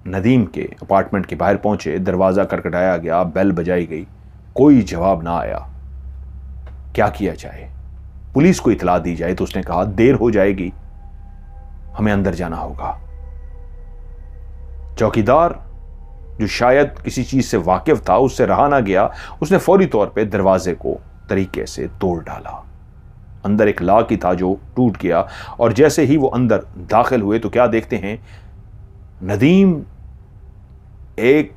नदीम के अपार्टमेंट के बाहर पहुंचे। दरवाज़ा खटखटाया गया, बेल बजाई गई, कोई जवाब ना आया। क्या किया जाए? पुलिस को इतला दी जाए? तो उसने कहा देर हो जाएगी, हमें अंदर जाना होगा। चौकीदार जो शायद किसी चीज से वाकिफ था, उससे रहा ना गया। उसने फौरी तौर पे दरवाजे को तरीके से तोड़ डाला। अंदर एक लॉक ही था जो टूट गया। और जैसे ही वो अंदर दाखिल हुए तो क्या देखते हैं, नदीम एक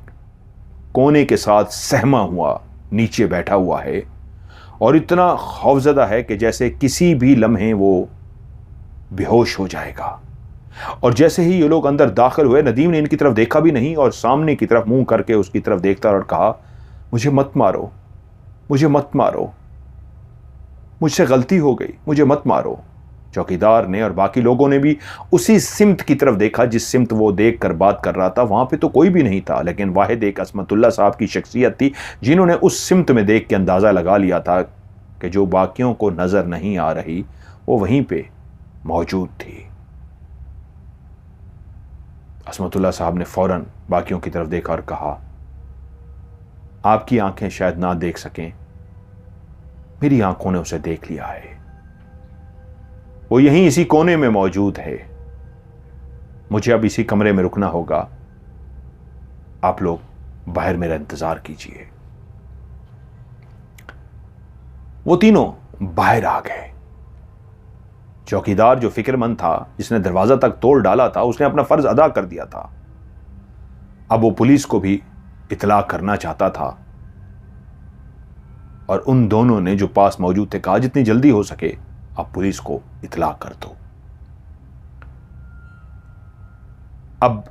कोने के साथ सहमा हुआ नीचे बैठा हुआ है और इतना खौफजदा है कि जैसे किसी भी लम्हे वो बेहोश हो जाएगा। और जैसे ही ये लोग अंदर दाखिल हुए, नदीम ने इनकी तरफ देखा भी नहीं और सामने की तरफ मुंह करके उसकी तरफ देखता और कहा, मुझे मत मारो, मुझे मत मारो, मुझसे गलती हो गई, मुझे मत मारो। चौकीदार ने और बाकी लोगों ने भी उसी सिमत की तरफ देखा जिस सिमत वो देख कर बात कर रहा था। वहां पे तो कोई भी नहीं था, लेकिन वाहिद एक असमतुल्ला साहब की शख्सियत थी जिन्होंने उस सिमत में देख के अंदाज़ा लगा लिया था कि जो बाकियों को नज़र नहीं आ रही वो वहीं पे मौजूद थी। असमतुल्ला साहब ने फौरन बाकियों की तरफ देखा और कहा, आपकी आंखें शायद ना देख सकें, मेरी आंखों ने उसे देख लिया है, वो यहीं इसी कोने में मौजूद है। मुझे अब इसी कमरे में रुकना होगा, आप लोग बाहर मेरा इंतजार कीजिए। वो तीनों बाहर आ गए। चौकीदार जो फिक्रमंद था, जिसने दरवाजा तक तोड़ डाला था, उसने अपना फर्ज अदा कर दिया था। अब वो पुलिस को भी इतला करना चाहता था और उन दोनों ने जो पास मौजूद थे कहा, जितनी जल्दी हो सके आप पुलिस को इतला कर दो। अब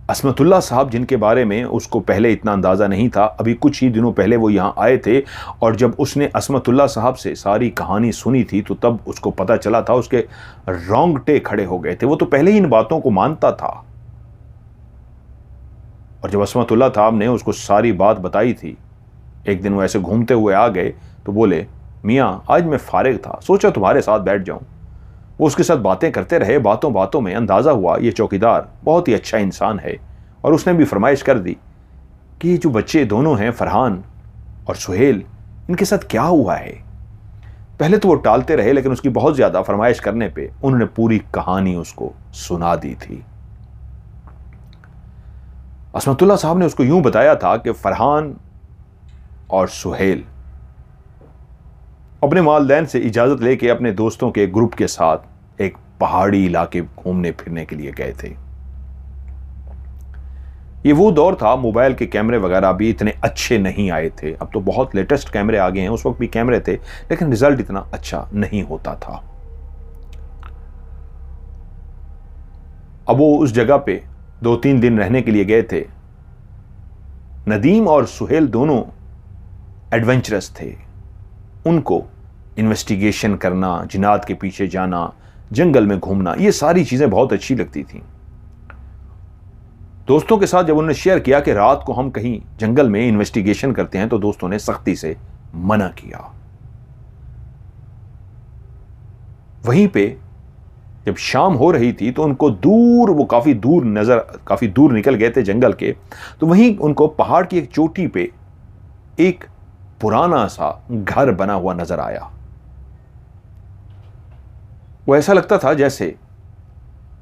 असमतुल्ला साहब, जिनके बारे में उसको पहले इतना अंदाज़ा नहीं था, अभी कुछ ही दिनों पहले वो यहाँ आए थे और जब उसने असमतुल्ला साहब से सारी कहानी सुनी थी तो तब उसको पता चला था, उसके रोंगटे खड़े हो गए थे। वो तो पहले ही इन बातों को मानता था और जब असमतुल्ला साहब ने उसको सारी बात बताई थी, एक दिन वो ऐसे घूमते हुए आ गए तो बोले, मियाँ आज मैं फारिग था, सोचा तुम्हारे साथ बैठ जाऊं। वो उसके साथ बातें करते रहे। बातों बातों में अंदाज़ा हुआ ये चौकीदार बहुत ही अच्छा इंसान है और उसने भी फरमाइश कर दी कि ये जो बच्चे दोनों हैं, फरहान और सुहेल, इनके साथ क्या हुआ है। पहले तो वो टालते रहे, लेकिन उसकी बहुत ज़्यादा फरमाइश करने पे उन्होंने पूरी कहानी उसको सुना दी थी। असमतुल्ला साहब ने उसको यूं बताया था कि फरहान और सुहेल अपने वालिदैन से इजाज़त लेके अपने दोस्तों के ग्रुप के साथ एक पहाड़ी इलाके घूमने फिरने के लिए गए थे। ये वो दौर था, मोबाइल के कैमरे वगैरह भी इतने अच्छे नहीं आए थे। अब तो बहुत लेटेस्ट कैमरे आ गए हैं, उस वक्त भी कैमरे थे लेकिन रिजल्ट इतना अच्छा नहीं होता था। अब वो उस जगह पे 2-3 दिन रहने के लिए गए थे। नदीम और सुहेल दोनों एडवेंचरस थे। उनको इन्वेस्टिगेशन करना, जिनात के पीछे जाना, जंगल में घूमना, ये सारी चीज़ें बहुत अच्छी लगती थीं। दोस्तों के साथ जब उन्होंने शेयर किया कि रात को हम कहीं जंगल में इन्वेस्टिगेशन करते हैं तो दोस्तों ने सख्ती से मना किया। वहीं पे जब शाम हो रही थी तो उनको दूर, वो काफ़ी दूर निकल गए थे जंगल के, तो वहीं उनको पहाड़ की एक चोटी पे एक पुराना सा घर बना हुआ नजर आया। वो ऐसा लगता था जैसे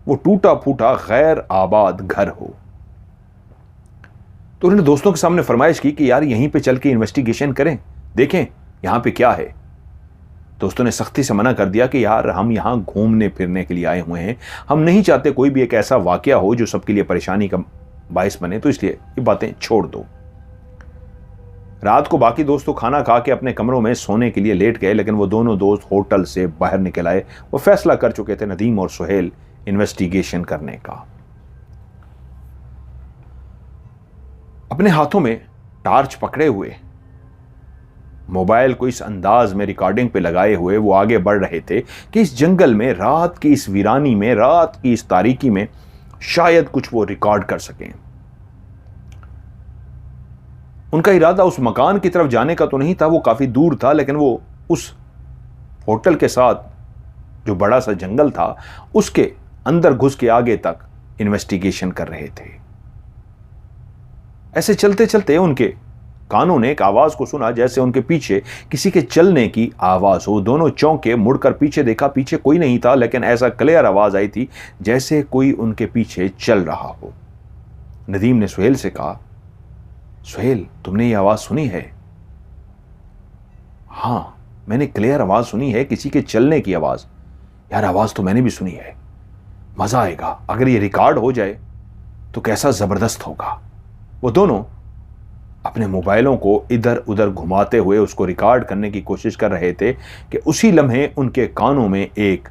वो टूटा फूटा गैर आबाद घर हो। तो उन्होंने दोस्तों के सामने फरमाइश की कि यार यहीं पे चल के इन्वेस्टिगेशन करें, देखें यहां पे क्या है। दोस्तों ने सख्ती से मना कर दिया कि यार हम यहां घूमने फिरने के लिए आए हुए हैं, हम नहीं चाहते कोई भी एक ऐसा वाकया हो जो सबके लिए परेशानी का बायस बने, तो इसलिए ये बातें छोड़ दो। रात को बाकी दोस्त तो खाना खा के अपने कमरों में सोने के लिए लेट गए, लेकिन वो दोनों दोस्त होटल से बाहर निकल आए। वो फैसला कर चुके थे नदीम और सुहेल इन्वेस्टिगेशन करने का। अपने हाथों में टार्च पकड़े हुए, मोबाइल को इस अंदाज में रिकॉर्डिंग पे लगाए हुए वो आगे बढ़ रहे थे कि इस जंगल में, रात की इस वीरानी में, रात की इस तारीकी में शायद कुछ वो रिकॉर्ड कर सकें। उनका इरादा उस मकान की तरफ जाने का तो नहीं था, वो काफी दूर था, लेकिन वो उस होटल के साथ जो बड़ा सा जंगल था उसके अंदर घुस के आगे तक इन्वेस्टिगेशन कर रहे थे। ऐसे चलते चलते उनके कानों ने एक आवाज को सुना, जैसे उनके पीछे किसी के चलने की आवाज हो। दोनों चौंके, मुड़कर पीछे देखा, पीछे कोई नहीं था, लेकिन ऐसा क्लियर आवाज आई थी जैसे कोई उनके पीछे चल रहा हो। नदीम ने सुहेल से कहा, सुहेल तुमने ये आवाज सुनी है? हां मैंने क्लियर आवाज सुनी है, किसी के चलने की आवाज। यार आवाज तो मैंने भी सुनी है, मजा आएगा अगर ये रिकॉर्ड हो जाए तो कैसा जबरदस्त होगा। वो दोनों अपने मोबाइलों को इधर उधर घुमाते हुए उसको रिकॉर्ड करने की कोशिश कर रहे थे कि उसी लम्हे उनके कानों में एक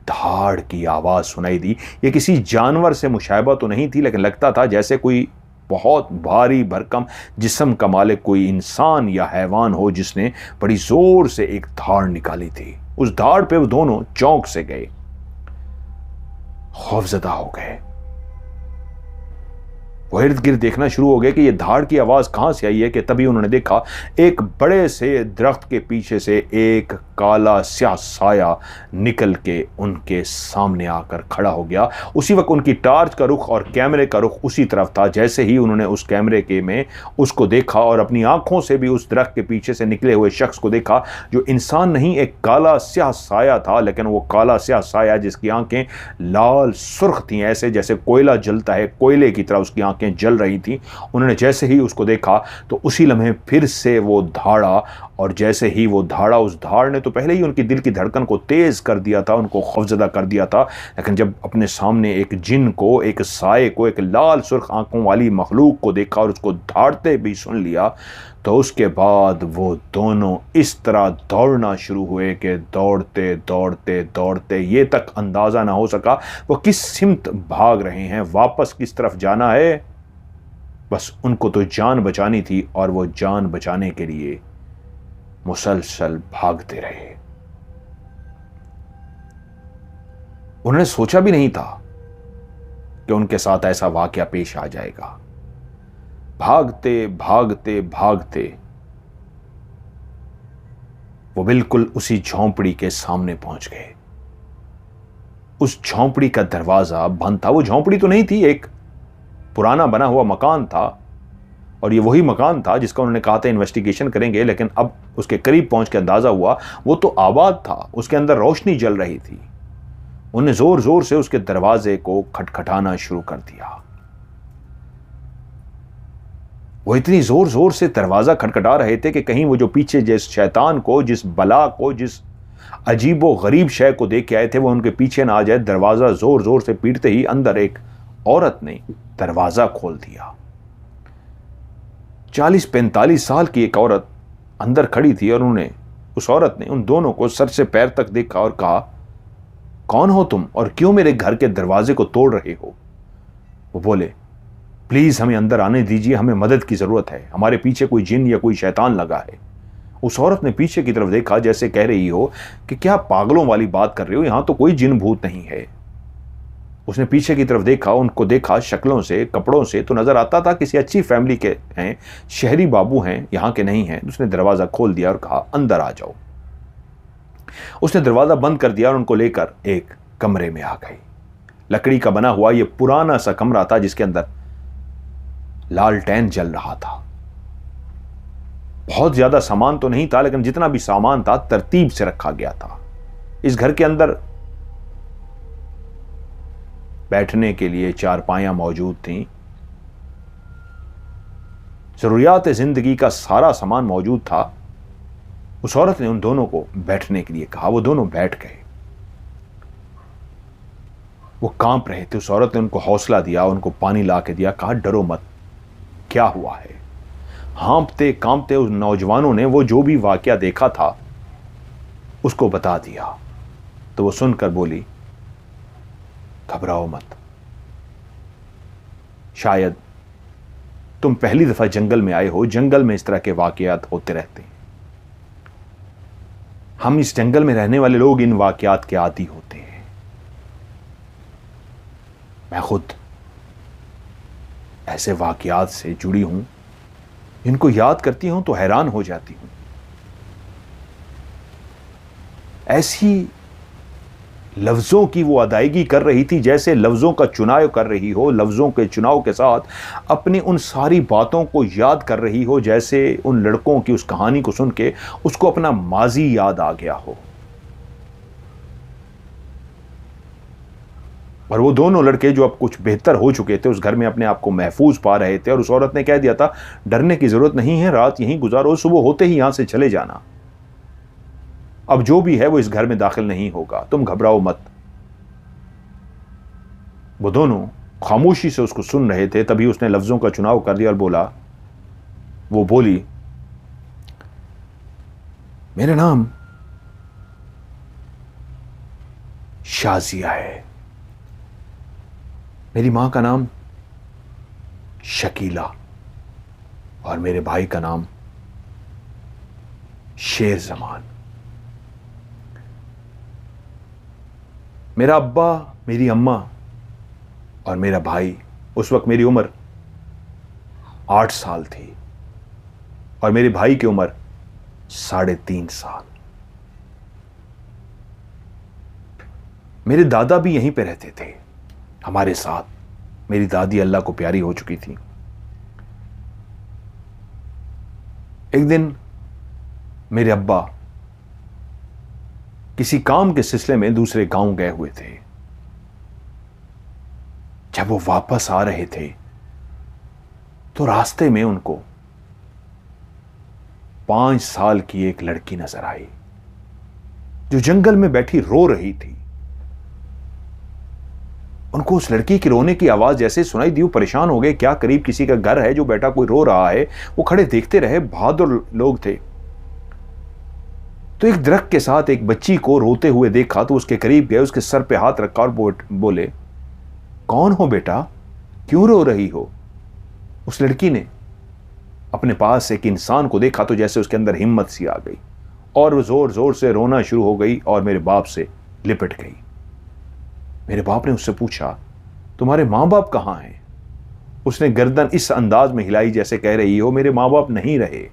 धाड़ की आवाज सुनाई दी। ये किसी जानवर से मुशायबा तो नहीं थी, लेकिन लगता था जैसे कोई बहुत भारी भरकम जिस्म का मालिक कोई इंसान या हैवान हो जिसने बड़ी जोर से एक धाड़ निकाली थी। उस धाड़ पे वो दोनों चौंक से गए, खौफजदा हो गए। वो इर्द गिर्द देखना शुरू हो गए कि ये धाड़ की आवाज कहां से आई है कि तभी उन्होंने देखा एक बड़े से दरख्त के पीछे से एक काला स्याह साया निकल के उनके सामने आकर खड़ा हो गया। उसी वक्त उनकी टार्च का रुख और कैमरे का रुख उसी तरफ था। जैसे ही उन्होंने उस कैमरे के में उसको देखा और अपनी आंखों से भी उस दरख्त के पीछे से निकले हुए शख्स को देखा, जो इंसान नहीं एक काला स्याह साया था, लेकिन वो काला स्याह साया जिसकी आंखें लाल सुर्ख थी, ऐसे जैसे कोयला जलता है, कोयले की तरह उसकी आंखें जल रही थी। उन्होंने जैसे ही उसको देखा तो उसी लम्हे फिर से वो धाड़ा, और जैसे ही वो धाड़ा, उस धाड़ ने तो पहले ही उनकी दिल की धड़कन को तेज कर दिया था, उनको खौफजदा कर दिया था, लेकिन जब अपने सामने एक जिन को, एक साये को, एक लाल सुर्ख आंखों वाली मखलूक को देखा और उसको धाड़ते भी सुन लिया, तो उसके बाद वो दोनों इस तरह दौड़ना शुरू हुए कि दौड़ते दौड़ते दौड़ते ये तक अंदाजा ना हो सका वो किस सिमत भाग रहे हैं, वापस किस तरफ जाना है। बस उनको तो जान बचानी थी और वो जान बचाने के लिए मुसलसल भागते रहे। उन्होंने सोचा भी नहीं था कि उनके साथ ऐसा वाकया पेश आ जाएगा। भागते भागते भागते वो बिल्कुल उसी झोंपड़ी के सामने पहुंच गए। उस झोंपड़ी का दरवाजा बंद था। वो झोंपड़ी तो नहीं थी, एक पुराना बना हुआ मकान था, और ये वही मकान था जिसका उन्होंने कहा था इन्वेस्टिगेशन करेंगे, लेकिन अब उसके करीब पहुंच के अंदाजा हुआ वो तो आबाद था, उसके अंदर रोशनी जल रही थी। उन्हें जोर जोर से उसके दरवाजे को खटखटाना शुरू कर दिया। वो इतनी जोर जोर से दरवाजा खटखटा रहे थे कि कहीं वो जो पीछे जिस शैतान को, जिस बला को, जिस अजीबो गरीब शय को देख के आए थे वो उनके पीछे ना आ जाए। दरवाजा जोर जोर से पीटते ही अंदर एक औरत ने दरवाजा खोल दिया। 40-45 साल की एक औरत अंदर खड़ी थी, और उस औरत ने उन दोनों को सर से पैर तक देखा और कहा, कौन हो तुम और क्यों मेरे घर के दरवाजे को तोड़ रहे हो? वो बोले, प्लीज हमें अंदर आने दीजिए, हमें मदद की जरूरत है, हमारे पीछे कोई जिन या कोई शैतान लगा है। उस औरत ने पीछे की तरफ देखा जैसे कह रही हो कि क्या पागलों वाली बात कर रहे हो, यहां तो कोई जिन भूत नहीं है। उसने पीछे की तरफ देखा, उनको देखा, शक्लों से, कपड़ों से तो नजर आता था किसी अच्छी फैमिली के हैं, शहरी बाबू हैं, यहां के नहीं हैं। उसने दरवाजा खोल दिया और कहा, अंदर आ जाओ। उसने दरवाजा बंद कर दिया और उनको लेकर एक कमरे में आ गई। लकड़ी का बना हुआ यह पुराना सा कमरा था जिसके अंदर लालटेन जल रहा था। बहुत ज्यादा सामान तो नहीं था, लेकिन जितना भी सामान था तरतीब से रखा गया था। इस घर के अंदर बैठने के लिए चारपाइयां मौजूद थीं, जरूरियात जिंदगी का सारा सामान मौजूद था। उस औरत ने उन दोनों को बैठने के लिए कहा, वो दोनों बैठ गए। वो कांप रहे थे। उस औरत ने उनको हौसला दिया, उनको पानी ला के दिया, कहा डरो मत, क्या हुआ है। हाँफते कांपते उस नौजवानों ने वो जो भी वाकया देखा था उसको बता दिया। तो वो सुनकर बोली, घबराओ मत, शायद तुम पहली दफा जंगल में आए हो, जंगल में इस तरह के वाकयात होते रहते हैं। हम इस जंगल में रहने वाले लोग इन वाकयात के आदी होते हैं। मैं खुद ऐसे वाकयात से जुड़ी हूं, इनको याद करती हूं तो हैरान हो जाती हूं। ऐसी लफ्जों की वो अदायगी कर रही थी जैसे लफ्जों का चुनाव कर रही हो, लफ्जों के चुनाव के साथ अपनी उन सारी बातों को याद कर रही हो, जैसे उन लड़कों की उस कहानी को सुन के उसको अपना माजी याद आ गया हो। और वो दोनों लड़के जो अब कुछ बेहतर हो चुके थे, उस घर में अपने आप को महफूज पा रहे थे, और उस औरत ने कह दिया था डरने की जरूरत नहीं है, रात यहीं गुजारो, सुबह होते ही यहां से चले जाना। अब जो भी है वो इस घर में दाखिल नहीं होगा, तुम घबराओ मत। वो दोनों खामोशी से उसको सुन रहे थे। तभी उसने लफ्जों का चुनाव कर दिया और वो बोली, मेरा नाम शाजिया है, मेरी मां का नाम शकीला और मेरे भाई का नाम शेर जमान। मेरा अब्बा, मेरी अम्मा और मेरा भाई, उस वक्त मेरी उम्र 8 साल थी और मेरे भाई की उम्र 3.5 साल। मेरे दादा भी यहीं पे रहते थे हमारे साथ। मेरी दादी अल्लाह को प्यारी हो चुकी थी। एक दिन मेरे अब्बा किसी काम के सिलसिले में दूसरे गांव गए हुए थे। जब वो वापस आ रहे थे तो रास्ते में उनको 5 साल की एक लड़की नजर आई जो जंगल में बैठी रो रही थी। उनको उस लड़की की रोने की आवाज जैसे सुनाई दी, वो परेशान हो गए। क्या करीब किसी का घर है जो बेटा कोई रो रहा है? वो खड़े देखते रहे, बहादुर लोग थे। तो एक दरख्त के साथ एक बच्ची को रोते हुए देखा तो उसके करीब गए, उसके सर पे हाथ रखा और बोले, कौन हो बेटा, क्यों रो रही हो? उस लड़की ने अपने पास एक इंसान को देखा तो जैसे उसके अंदर हिम्मत सी आ गई और वो जोर जोर से रोना शुरू हो गई और मेरे बाप से लिपट गई। मेरे बाप ने उससे पूछा, तुम्हारे मां बाप कहां हैं? उसने गर्दन इस अंदाज में हिलाई जैसे कह रही हो मेरे मां बाप नहीं रहे।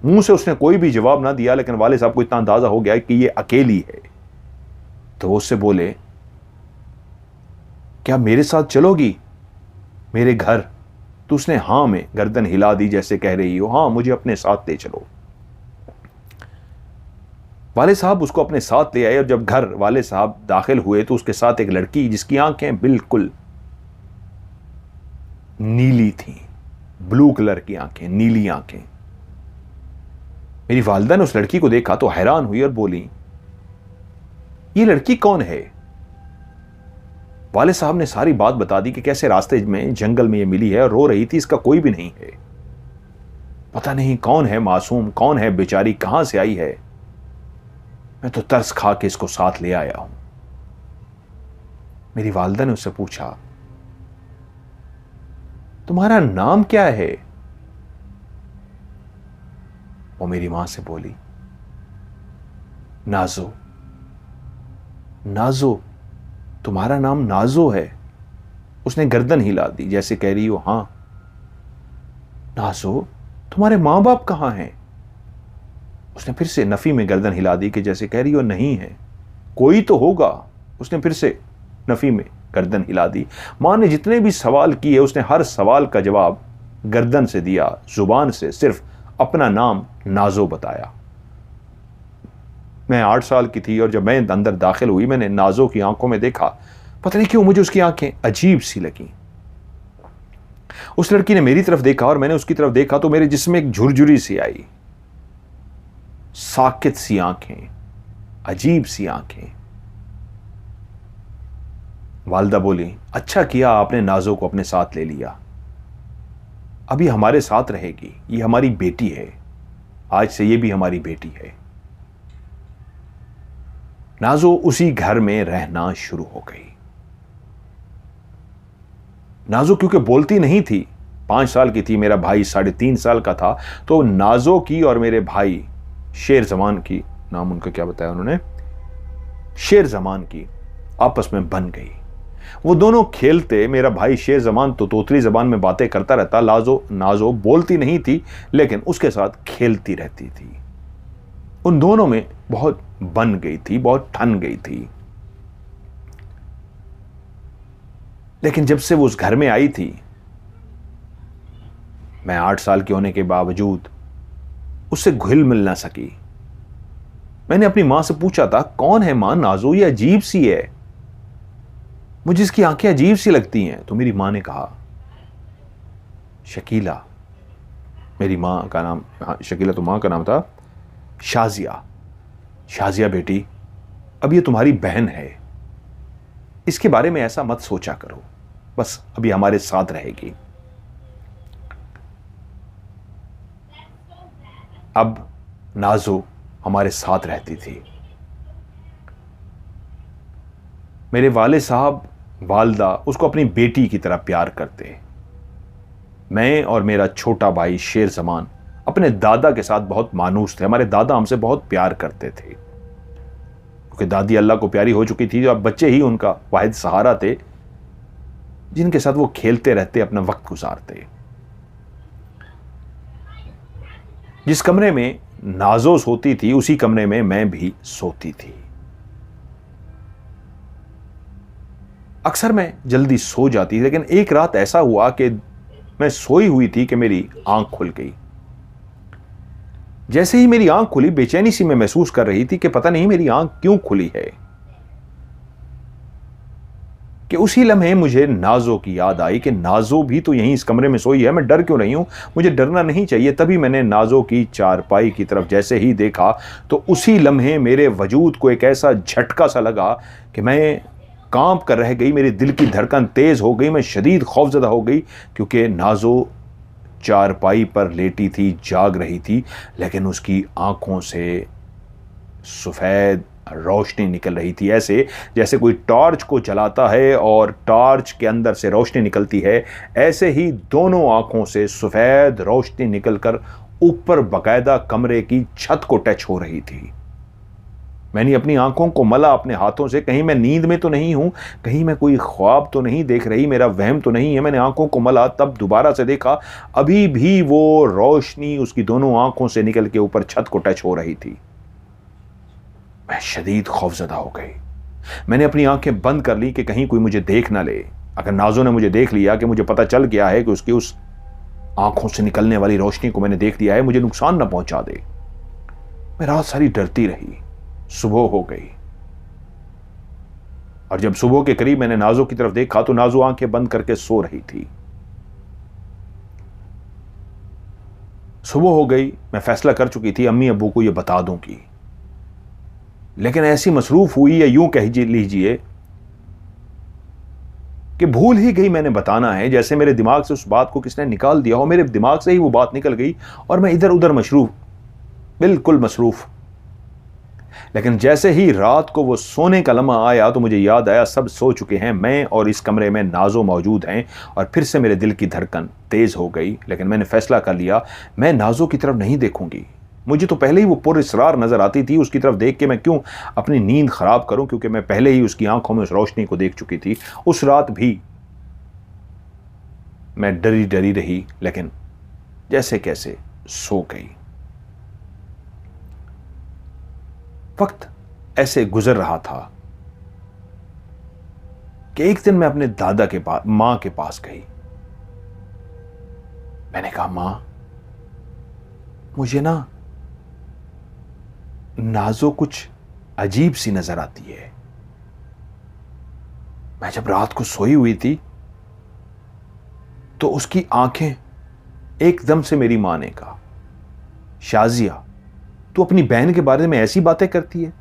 मुंह से उसने कोई भी जवाब ना दिया, लेकिन वाले साहब को इतना अंदाजा हो गया कि ये अकेली है। तो वो उससे बोले, क्या मेरे साथ चलोगी मेरे घर? तो उसने हां में गर्दन हिला दी जैसे कह रही हो हां, मुझे अपने साथ ले चलो। वाले साहब उसको अपने साथ ले आए और जब घर वाले साहब दाखिल हुए तो उसके साथ एक लड़की जिसकी आंखें बिल्कुल नीली थीं, ब्लू कलर की आंखें, नीली आंखें। मेरी वालिदा ने उस लड़की को देखा तो हैरान हुई और बोली, ये लड़की कौन है? वाले साहब ने सारी बात बता दी कि कैसे रास्ते में जंगल में ये मिली है और रो रही थी, इसका कोई भी नहीं है, पता नहीं कौन है मासूम, कौन है बेचारी, कहां से आई है। मैं तो तरस खा के इसको साथ ले आया हूं। मेरी वालिदा ने उससे पूछा, तुम्हारा नाम क्या है? वो मेरी मां से बोली, नाजो। नाजो? तुम्हारा नाम नाजो है? उसने गर्दन हिला दी जैसे कह रही हो हां। नाजो, तुम्हारे मां बाप कहां हैं? उसने फिर से नफी में गर्दन हिला दी कि जैसे कह रही हो नहीं है, कोई तो होगा। उसने फिर से नफी में गर्दन हिला दी। मां ने जितने भी सवाल किए उसने हर सवाल का जवाब गर्दन से दिया, जुबान से सिर्फ अपना नाम नाजो बताया। मैं 8 साल की थी और जब मैं अंदर दाखिल हुई मैंने नाजो की आंखों में देखा, पता नहीं क्यों मुझे उसकी आंखें अजीब सी लगी। उस लड़की ने मेरी तरफ देखा और मैंने उसकी तरफ देखा तो मेरे जिस्म में एक झुरझुरी सी आई, साकित सी आंखें, अजीब सी आंखें। वालिदा बोली, अच्छा किया आपने नाजो को अपने साथ ले लिया, अभी हमारे साथ रहेगी, ये हमारी बेटी है, आज से ये भी हमारी बेटी है। नाजो उसी घर में रहना शुरू हो गई। नाजो क्योंकि बोलती नहीं थी, 5 साल की थी, मेरा भाई 3.5 साल का था, तो नाजो की और मेरे भाई शेर जमान की, नाम उनका क्या बताया उन्होंने, शेर जमान की आपस में बन गई। वो दोनों खेलते, मेरा भाई शेर जमान तो तोतली जबान में बातें करता रहता, नाजो बोलती नहीं थी लेकिन उसके साथ खेलती रहती थी। उन दोनों में बहुत बन गई थी, बहुत ठन गई थी। लेकिन जब से वो उस घर में आई थी, मैं 8 साल के होने के बावजूद उससे घुल मिल ना सकी। मैंने अपनी मां से पूछा था, कौन है मां नाजो, ये अजीब सी है, मुझे इसकी आंखें अजीब सी लगती हैं। तो मेरी मां ने कहा, शकीला, मेरी मां का नाम, हाँ शकीला तो मां का नाम था, शाजिया बेटी, अब ये तुम्हारी बहन है, इसके बारे में ऐसा मत सोचा करो, बस अभी हमारे साथ रहेगी। अब नाजो हमारे साथ रहती थी। मेरे वाले साहब, वालदा उसको अपनी बेटी की तरह प्यार करते। मैं और मेरा छोटा भाई शेर जमान अपने दादा के साथ बहुत मानूस थे। हमारे दादा हमसे बहुत प्यार करते थे क्योंकि दादी अल्लाह को प्यारी हो चुकी थी, जो अब बच्चे ही उनका वाहिद सहारा थे जिनके साथ वो खेलते रहते, अपना वक्त गुजारते। जिस कमरे में नाजो सोती थी उसी कमरे में मैं भी सोती थी। अक्सर मैं जल्दी सो जाती, लेकिन एक रात ऐसा हुआ कि मैं सोई हुई थी कि मेरी आंख खुल गई। जैसे ही मेरी आंख खुली, बेचैनी सी मैं महसूस कर रही थी कि पता नहीं मेरी आंख क्यों खुली है, कि उसी लम्हे मुझे नाजो की याद आई कि नाजो भी तो यहीं इस कमरे में सोई है, मैं डर क्यों रही हूं, मुझे डरना नहीं चाहिए। तभी मैंने नाजो की चारपाई की तरफ जैसे ही देखा तो उसी लम्हे मेरे वजूद को एक ऐसा झटका सा लगा कि मैं कांप कर रह गई, मेरे दिल की धड़कन तेज हो गई, मैं शदीद खौफजदा हो गई क्योंकि नाजो चारपाई पर लेटी थी, जाग रही थी, लेकिन उसकी आंखों से सफेद रोशनी निकल रही थी, ऐसे जैसे कोई टॉर्च को जलाता है और टॉर्च के अंदर से रोशनी निकलती है। ऐसे ही दोनों आंखों से सफेद रोशनी निकलकर ऊपर बकायदा कमरे की छत को टच हो रही थी। मैंने अपनी आंखों को मला अपने हाथों से, कहीं मैं नींद में तो नहीं हूं, कहीं मैं कोई ख्वाब तो नहीं देख रही, मेरा वहम तो नहीं है। मैंने आंखों को मला, तब दोबारा से देखा, अभी भी वो रोशनी उसकी दोनों आंखों से निकल के ऊपर छत को टच हो रही थी। मैं शदीद खौफजदा हो गई। मैंने अपनी आंखें बंद कर ली कि कहीं कोई मुझे देख ना ले। अगर नाजो ने मुझे देख लिया, कि मुझे पता चल गया है कि उसकी उस आंखों से निकलने वाली रोशनी को मैंने देख लिया है, मुझे नुकसान ना पहुंचा दे। मैं रात सारी डरती रही। सुबह हो गई और जब सुबह के करीब मैंने नाजो की तरफ देखा तो नाजो आंखें बंद करके सो रही थी। सुबह हो गई, मैं फैसला कर चुकी थी अम्मी अब्बू को यह बता दूंगी, लेकिन ऐसी मसरूफ हुई, या यूं कह लीजिए कि भूल ही गई मैंने बताना है, जैसे मेरे दिमाग से उस बात को किसने निकाल दिया हो। मेरे दिमाग से ही वो बात निकल गई और मैं इधर उधर मशरूफ, बिल्कुल मसरूफ। लेकिन जैसे ही रात को वो सोने का लम्हा आया तो मुझे याद आया सब सो चुके हैं, मैं और इस कमरे में नाजो मौजूद हैं। और फिर से मेरे दिल की धड़कन तेज हो गई, लेकिन मैंने फैसला कर लिया मैं नाजो की तरफ नहीं देखूंगी। मुझे तो पहले ही वो पुरअसरार नजर आती थी, उसकी तरफ देख के मैं क्यों अपनी नींद खराब करूं, क्योंकि मैं पहले ही उसकी आंखों में उस रोशनी को देख चुकी थी। उस रात भी मैं डरी डरी रही, लेकिन जैसे कैसे सो गई। वक्त ऐसे गुजर रहा था कि एक दिन मैं अपने दादा के पास, मां के पास गई। मैंने कहा, मां मुझे ना नाजो कुछ अजीब सी नजर आती है। मैं जब रात को सोई हुई थी तो उसकी आंखें एकदम से मेरी मां ने कहा, शाजिया तू अपनी बहन के बारे में ऐसी बातें करती है?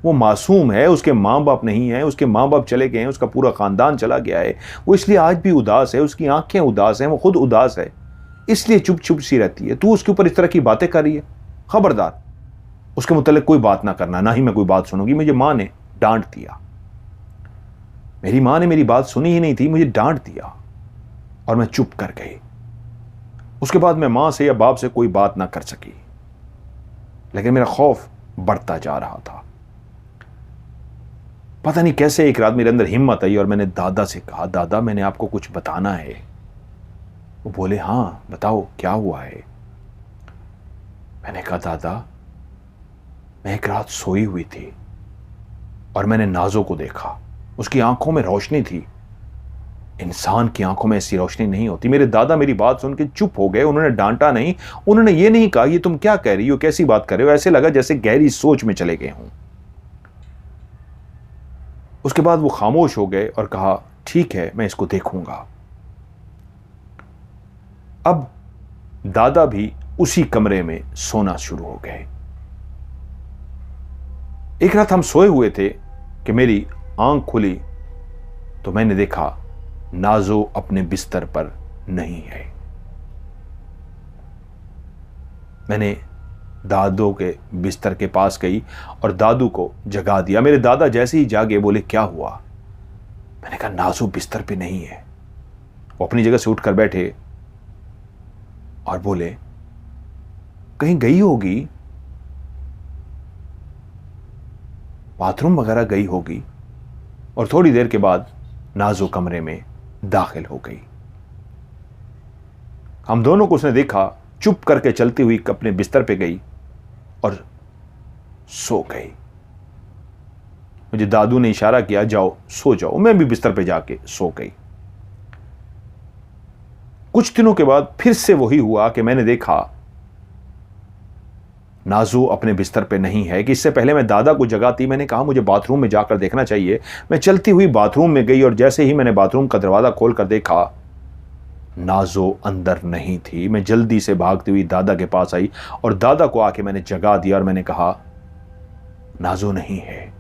वो मासूम है, उसके माँ बाप नहीं है, उसके माँ बाप चले गए हैं, उसका पूरा खानदान चला गया है, वो इसलिए आज भी उदास है, उसकी आंखें उदास हैं, वो खुद उदास है, इसलिए चुप चुप सी रहती है। तू उसके ऊपर इस तरह की बातें कर रही है, खबरदार उसके मुतालिक कोई बात ना करना, ना ही मैं कोई बात सुनूंगी। मुझे मां ने डांट दिया। मेरी मां ने मेरी बात सुनी ही नहीं थी, मुझे डांट दिया और मैं चुप कर गई। उसके बाद मैं मां से या बाप से कोई बात ना कर सकी, लेकिन मेरा खौफ बढ़ता जा रहा था। पता नहीं कैसे एक रात मेरे अंदर हिम्मत आई और मैंने दादा से कहा, दादा मैंने आपको कुछ बताना है। वो बोले, हां बताओ क्या हुआ है। मैंने कहा, दादा मैं एक रात सोई हुई थी और मैंने नाजो को देखा, उसकी आंखों में रोशनी थी। इंसान की आंखों में ऐसी रोशनी नहीं होती। मेरे दादा मेरी बात सुन के चुप हो गए, उन्होंने डांटा नहीं, उन्होंने ये नहीं कहा ये तुम क्या कह रही हो, कैसी बात कर रहे हो। ऐसे लगा जैसे गहरी सोच में चले गए हों। उसके बाद वो खामोश हो गए और कहा, ठीक है मैं इसको देखूंगा। अब दादा भी उसी कमरे में सोना शुरू हो गए। एक रात हम सोए हुए थे कि मेरी आंख खुली तो मैंने देखा नाजो अपने बिस्तर पर नहीं है। मैंने दादू के बिस्तर के पास गई और दादू को जगा दिया। मेरे दादा जैसे ही जागे बोले, क्या हुआ? मैंने कहा, नाजो बिस्तर पे नहीं है। वो अपनी जगह से उठकर बैठे और बोले, कहीं गई होगी, बाथरूम वगैरह गई होगी। और थोड़ी देर के बाद नाजो कमरे में दाखिल हो गई। हम दोनों को उसने देखा, चुप करके चलती हुई अपने बिस्तर पे गई और सो गई। मुझे दादू ने इशारा किया, जाओ सो जाओ। मैं भी बिस्तर पे जाके सो गई। कुछ दिनों के बाद फिर से वही हुआ कि मैंने देखा नाजो अपने बिस्तर पे नहीं है। कि इससे पहले मैं दादा को जगाती, मैंने कहा मुझे बाथरूम में जाकर देखना चाहिए। मैं चलती हुई बाथरूम में गई और जैसे ही मैंने बाथरूम का दरवाजा खोलकर देखा, नाजो अंदर नहीं थी। मैं जल्दी से भागती हुई दादा के पास आई और दादा को आके मैंने जगा दिया और मैंने कहा, नाजो नहीं है।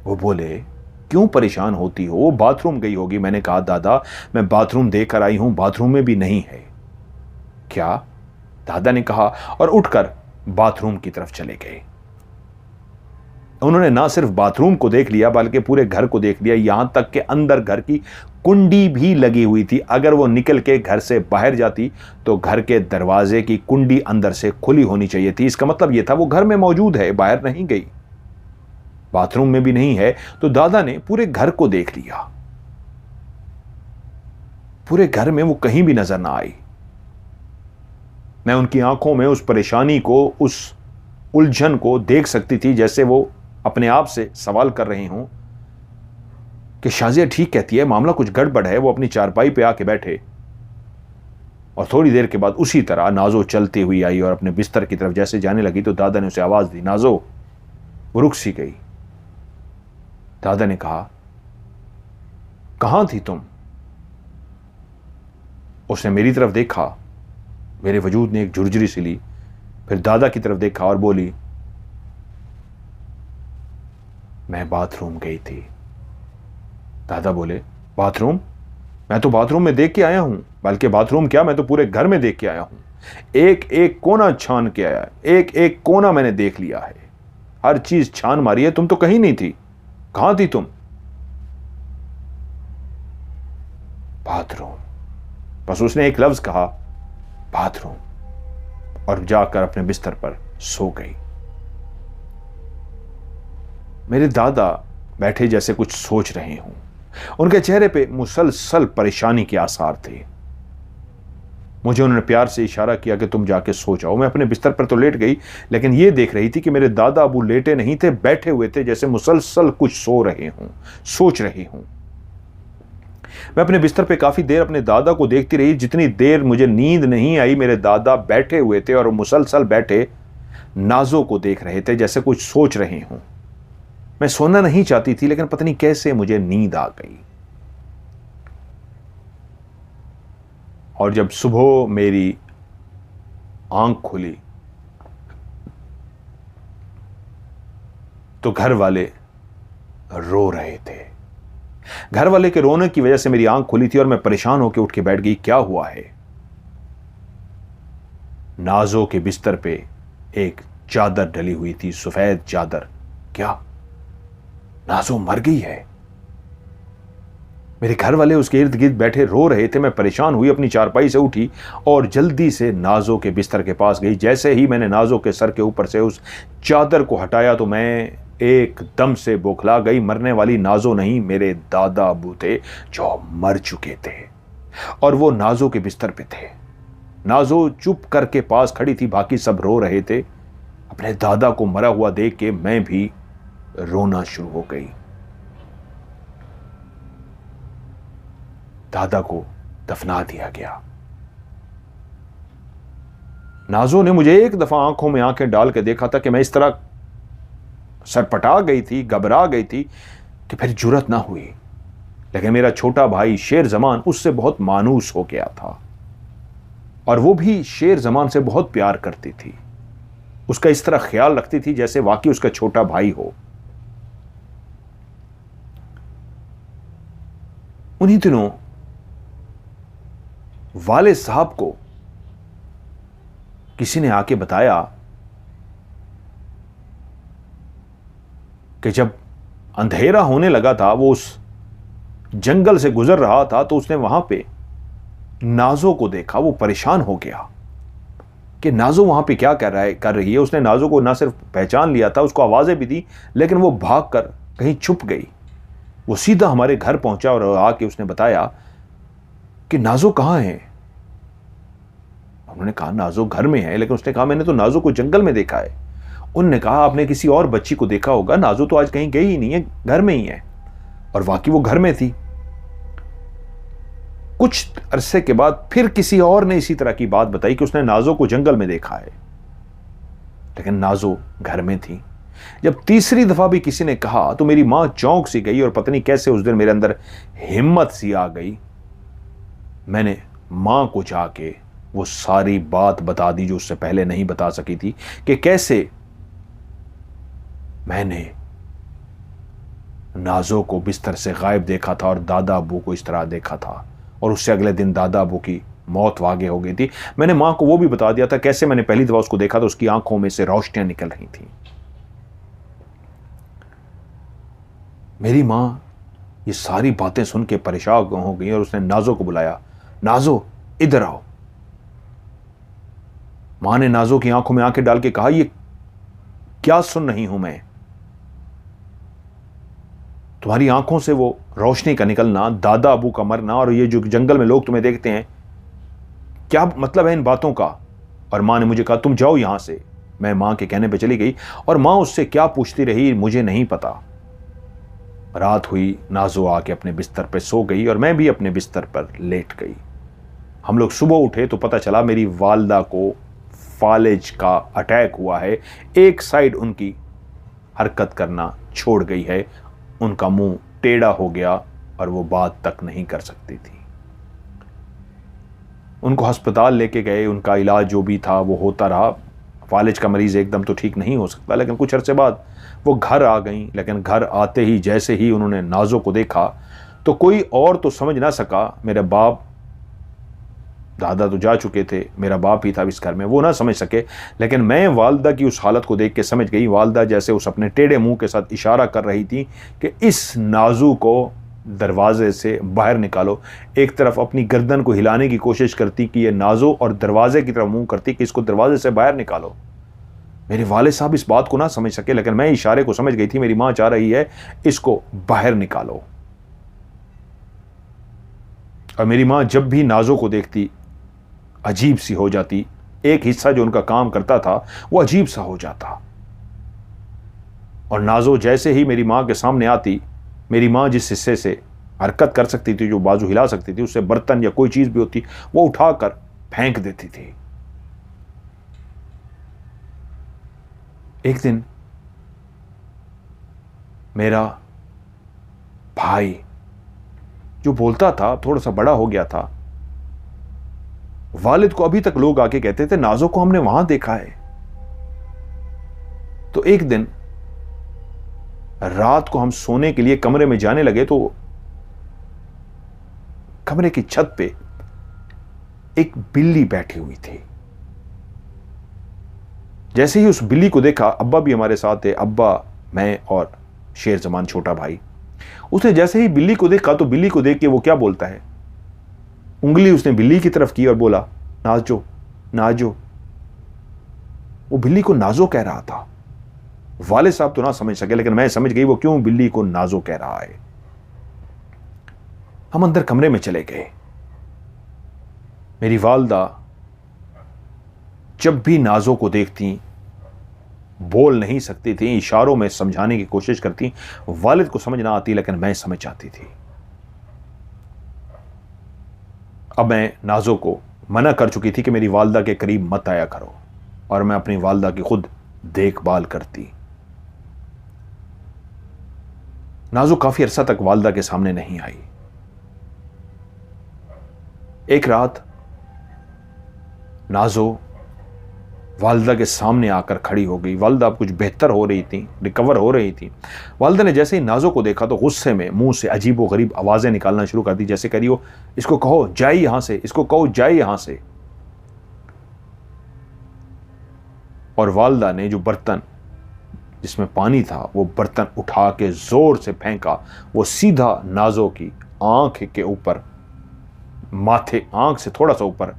वो बोले, क्यों परेशान होती हो, वो बाथरूम गई होगी। मैंने कहा, दादा मैं बाथरूम देकर आई हूं, बाथरूम में भी नहीं है। क्या? दादा ने कहा और उठकर बाथरूम की तरफ चले गए। उन्होंने ना सिर्फ बाथरूम को देख लिया बल्कि पूरे घर को देख लिया, यहां तक कि अंदर घर की कुंडी भी लगी हुई थी। अगर वो निकल के घर से बाहर जाती तो घर के दरवाजे की कुंडी अंदर से खुली होनी चाहिए थी। इसका मतलब यह था वो घर में मौजूद है, बाहर नहीं गई। बाथरूम में भी नहीं है तो दादा ने पूरे घर को देख लिया। पूरे घर में वो कहीं भी नजर ना आई। मैं उनकी आंखों में उस परेशानी को, उस उलझन को देख सकती थी, जैसे वो अपने आप से सवाल कर रहे हों कि शाजिया ठीक कहती है, मामला कुछ गड़बड़ है। वो अपनी चारपाई पे आके बैठे और थोड़ी देर के बाद उसी तरह नाजो चलती हुई आई और अपने बिस्तर की तरफ जैसे जाने लगी तो दादा ने उसे आवाज दी, नाजो। वो रुक सी गई। दादा ने कहा, कहां थी तुम? उसने मेरी तरफ देखा, मेरे वजूद ने एक झुरझुरी सी ली, फिर दादा की तरफ देखा और बोली, मैं बाथरूम गई थी। दादा बोले, बाथरूम? मैं तो बाथरूम में देख के आया हूं। बल्कि बाथरूम क्या, मैं तो पूरे घर में देख के आया हूं। एक एक कोना छान के आया, एक एक कोना मैंने देख लिया है, हर चीज छान मारी है। तुम तो कहीं नहीं थी। कहां थी तुम? बाथरूम। बस उसने एक लफ्ज कहा, बाथरूम, और जाकर अपने बिस्तर पर सो गई। मेरे दादा बैठे जैसे कुछ सोच रहे हों। उनके चेहरे पे मुसलसल परेशानी के आसार थे। मुझे उन्होंने प्यार से इशारा किया कि तुम जाके सो जाओ। मैं अपने बिस्तर पर तो लेट गई, लेकिन यह देख रही थी कि मेरे दादा अबू लेटे नहीं थे, बैठे हुए थे, जैसे मुसलसल कुछ सो रहे हों, सोच रहे हों। मैं अपने बिस्तर पे काफ़ी देर अपने दादा को देखती रही। जितनी देर मुझे नींद नहीं आई, मेरे दादा बैठे हुए थे और मुसलसल बैठे नाजो को देख रहे थे, जैसे कुछ सोच रहे हों। मैं सोना नहीं चाहती थी, लेकिन पता नहीं कैसे मुझे नींद आ गई। और जब सुबह मेरी आंख खुली तो घर वाले रो रहे थे। घर वाले के रोने की वजह से मेरी आंख खुली थी और मैं परेशान होकर उठ के बैठ गई। क्या हुआ है? नाजो के बिस्तर पे एक चादर डली हुई थी, सफेद चादर। क्या नाजो मर गई है? मेरे घर वाले उसके इर्द गिर्द बैठे रो रहे थे। मैं परेशान हुई, अपनी चारपाई से उठी और जल्दी से नाजो के बिस्तर के पास गई। जैसे ही मैंने नाजो के सर के ऊपर से उस चादर को हटाया तो मैं एकदम से बौखला गई। मरने वाली नाजो नहीं, मेरे दादा अबू थे जो मर चुके थे और वो नाजो के बिस्तर पे थे। नाजो चुप करके पास खड़ी थी, बाकी सब रो रहे थे। अपने दादा को मरा हुआ देख के मैं भी रोना शुरू हो गई। दादा को दफना दिया गया। नाजो ने मुझे एक दफा आंखों में आंखें डाल के देखा था कि मैं इस तरह सरपटा गई थी, घबरा गई थी कि फिर जुर्रत ना हुई। लेकिन मेरा छोटा भाई शेर जमान उससे बहुत मानूस हो गया था और वो भी शेर जमान से बहुत प्यार करती थी। उसका इस तरह ख्याल रखती थी जैसे वाकई उसका छोटा भाई हो। उन्हीं दिनों वाले साहब को किसी ने आके बताया कि जब अंधेरा होने लगा था, वो उस जंगल से गुजर रहा था तो उसने वहां पे नाजो को देखा। वो परेशान हो गया कि नाजो वहां पे क्या कर रही है। उसने नाजो को ना सिर्फ पहचान लिया था, उसको आवाजें भी दी, लेकिन वो भागकर कहीं छुप गई। वो सीधा हमारे घर पहुंचा और आके उसने बताया कि नाजो कहां है। उन्होंने कहा नाजो घर में है, लेकिन उसने कहा मैंने तो नाजो को जंगल में देखा है। उनने कहा आपने किसी और बच्ची को देखा होगा, नाजो तो आज कहीं गई ही नहीं है, घर में ही है। और वाकई वो घर में थी। कुछ अरसे के बाद फिर किसी और ने इसी तरह की बात बताई कि उसने नाजो को जंगल में देखा है, लेकिन नाजो घर में थी। जब तीसरी दफा भी किसी ने कहा तो मेरी मां चौंक सी गई और पता नहीं कैसे उस दिन मेरे अंदर हिम्मत सी आ गई। मैंने मां को जाके वो सारी बात बता दी जो उससे पहले नहीं बता सकी थी, कि कैसे मैंने नाजो को बिस्तर से गायब देखा था और दादा अबू को इस तरह देखा था, और उससे अगले दिन दादा अबू की मौत वाक़ई हो गई थी। मैंने मां को वो भी बता दिया था कैसे मैंने पहली दफा उसको देखा था, उसकी आंखों में से रोशनियां निकल रही थी। मेरी मां ये सारी बातें सुन के परेशान हो गई और उसने नाजो को बुलाया, नाजो इधर आओ। मां ने नाजो की आंखों में आंखें डाल के कहा ये क्या सुन रही हूं मैं? तुम्हारी आंखों से वो रोशनी का निकलना, दादा अबू का मरना और ये जो जंगल में लोग तुम्हें देखते हैं, क्या मतलब है इन बातों का? और मां ने मुझे कहा तुम जाओ यहां से। मैं मां के कहने पे चली गई और मां उससे क्या पूछती रही मुझे नहीं पता। रात हुई, नाजो आके अपने बिस्तर पे सो गई और मैं भी अपने बिस्तर पर लेट गई। हम लोग सुबह उठे तो पता चला मेरी वालदा को फालिज का अटैक हुआ है। एक साइड उनकी हरकत करना छोड़ गई है, उनका मुंह टेढ़ा हो गया और वो बात तक नहीं कर सकती थी। उनको अस्पताल लेके गए, उनका इलाज जो भी था वो होता रहा। फालिज का मरीज एकदम तो ठीक नहीं हो सकता, लेकिन कुछ अरसे बाद वो घर आ गई। लेकिन घर आते ही जैसे ही उन्होंने नाजो को देखा तो कोई और तो समझ ना सका, मेरे बाप, दादा तो जा चुके थे, मेरा बाप ही था इस घर में, वो ना समझ सके। लेकिन मैं वालदा की उस हालत को देख के समझ गई। वालदा जैसे उस अपने टेढ़े मुंह के साथ इशारा कर रही थी कि इस नाजू को दरवाजे से बाहर निकालो। एक तरफ अपनी गर्दन को हिलाने की कोशिश करती कि ये नाजो, और दरवाजे की तरफ मुंह करती कि इसको दरवाजे से बाहर निकालो। मेरे वाले साहब इस बात को ना समझ सके, लेकिन मैं इशारे को समझ गई थी। मेरी मां चाह रही है इसको बाहर निकालो। और मेरी मां जब भी नाजो को देखती अजीब सी हो जाती। एक हिस्सा जो उनका काम करता था वो अजीब सा हो जाता। और नाजो जैसे ही मेरी मां के सामने आती, मेरी मां जिस हिस्से से हरकत कर सकती थी, जो बाजू हिला सकती थी, उससे बर्तन या कोई चीज भी होती वो उठाकर फेंक देती थी। एक दिन मेरा भाई जो बोलता था, थोड़ा सा बड़ा हो गया था, वालिद को अभी तक लोग आके कहते थे नाजो को हमने वहां देखा है। तो एक दिन रात को हम सोने के लिए कमरे में जाने लगे तो कमरे की छत पे एक बिल्ली बैठी हुई थी। जैसे ही उस बिल्ली को देखा, अब्बा भी हमारे साथ थे, अब्बा, मैं और शेर जमान छोटा भाई। उसने जैसे ही बिल्ली को देखा तो बिल्ली को देख के वो क्या बोलता है, उंगली उसने बिल्ली की तरफ की और बोला नाजो नाजो। वो बिल्ली को नाजो कह रहा था। वाले साहब तो ना समझ सके, लेकिन मैं समझ गई वो क्यों बिल्ली को नाजो कह रहा है। हम अंदर कमरे में चले गए। मेरी वालदा जब भी नाजो को देखती, बोल नहीं सकती थी, इशारों में समझाने की कोशिश करती। वालिद को समझ ना आती, लेकिन मैं समझ जाती थी। अब मैं नाजो को मना कर चुकी थी कि मेरी वालदा के करीब मत आया करो, और मैं अपनी वालदा की खुद देखभाल करती। नाजो काफी अरसा तक वालदा के सामने नहीं आई। एक रात नाजो वालदा के सामने आकर खड़ी हो गई। वालदा अब कुछ बेहतर हो रही थी, रिकवर हो रही थी। वालदा ने जैसे ही नाजो को देखा तो गुस्से में मुंह से अजीब व गरीब आवाजें निकालना शुरू कर दी, जैसे कह रही हो इसको कहो जाए यहां से, इसको कहो जाए यहां से। और वालदा ने जो बर्तन जिसमें पानी था वो बर्तन उठा के जोर से फेंका। वो सीधा नाजो की आंख के ऊपर, माथे, आंख से थोड़ा सा ऊपर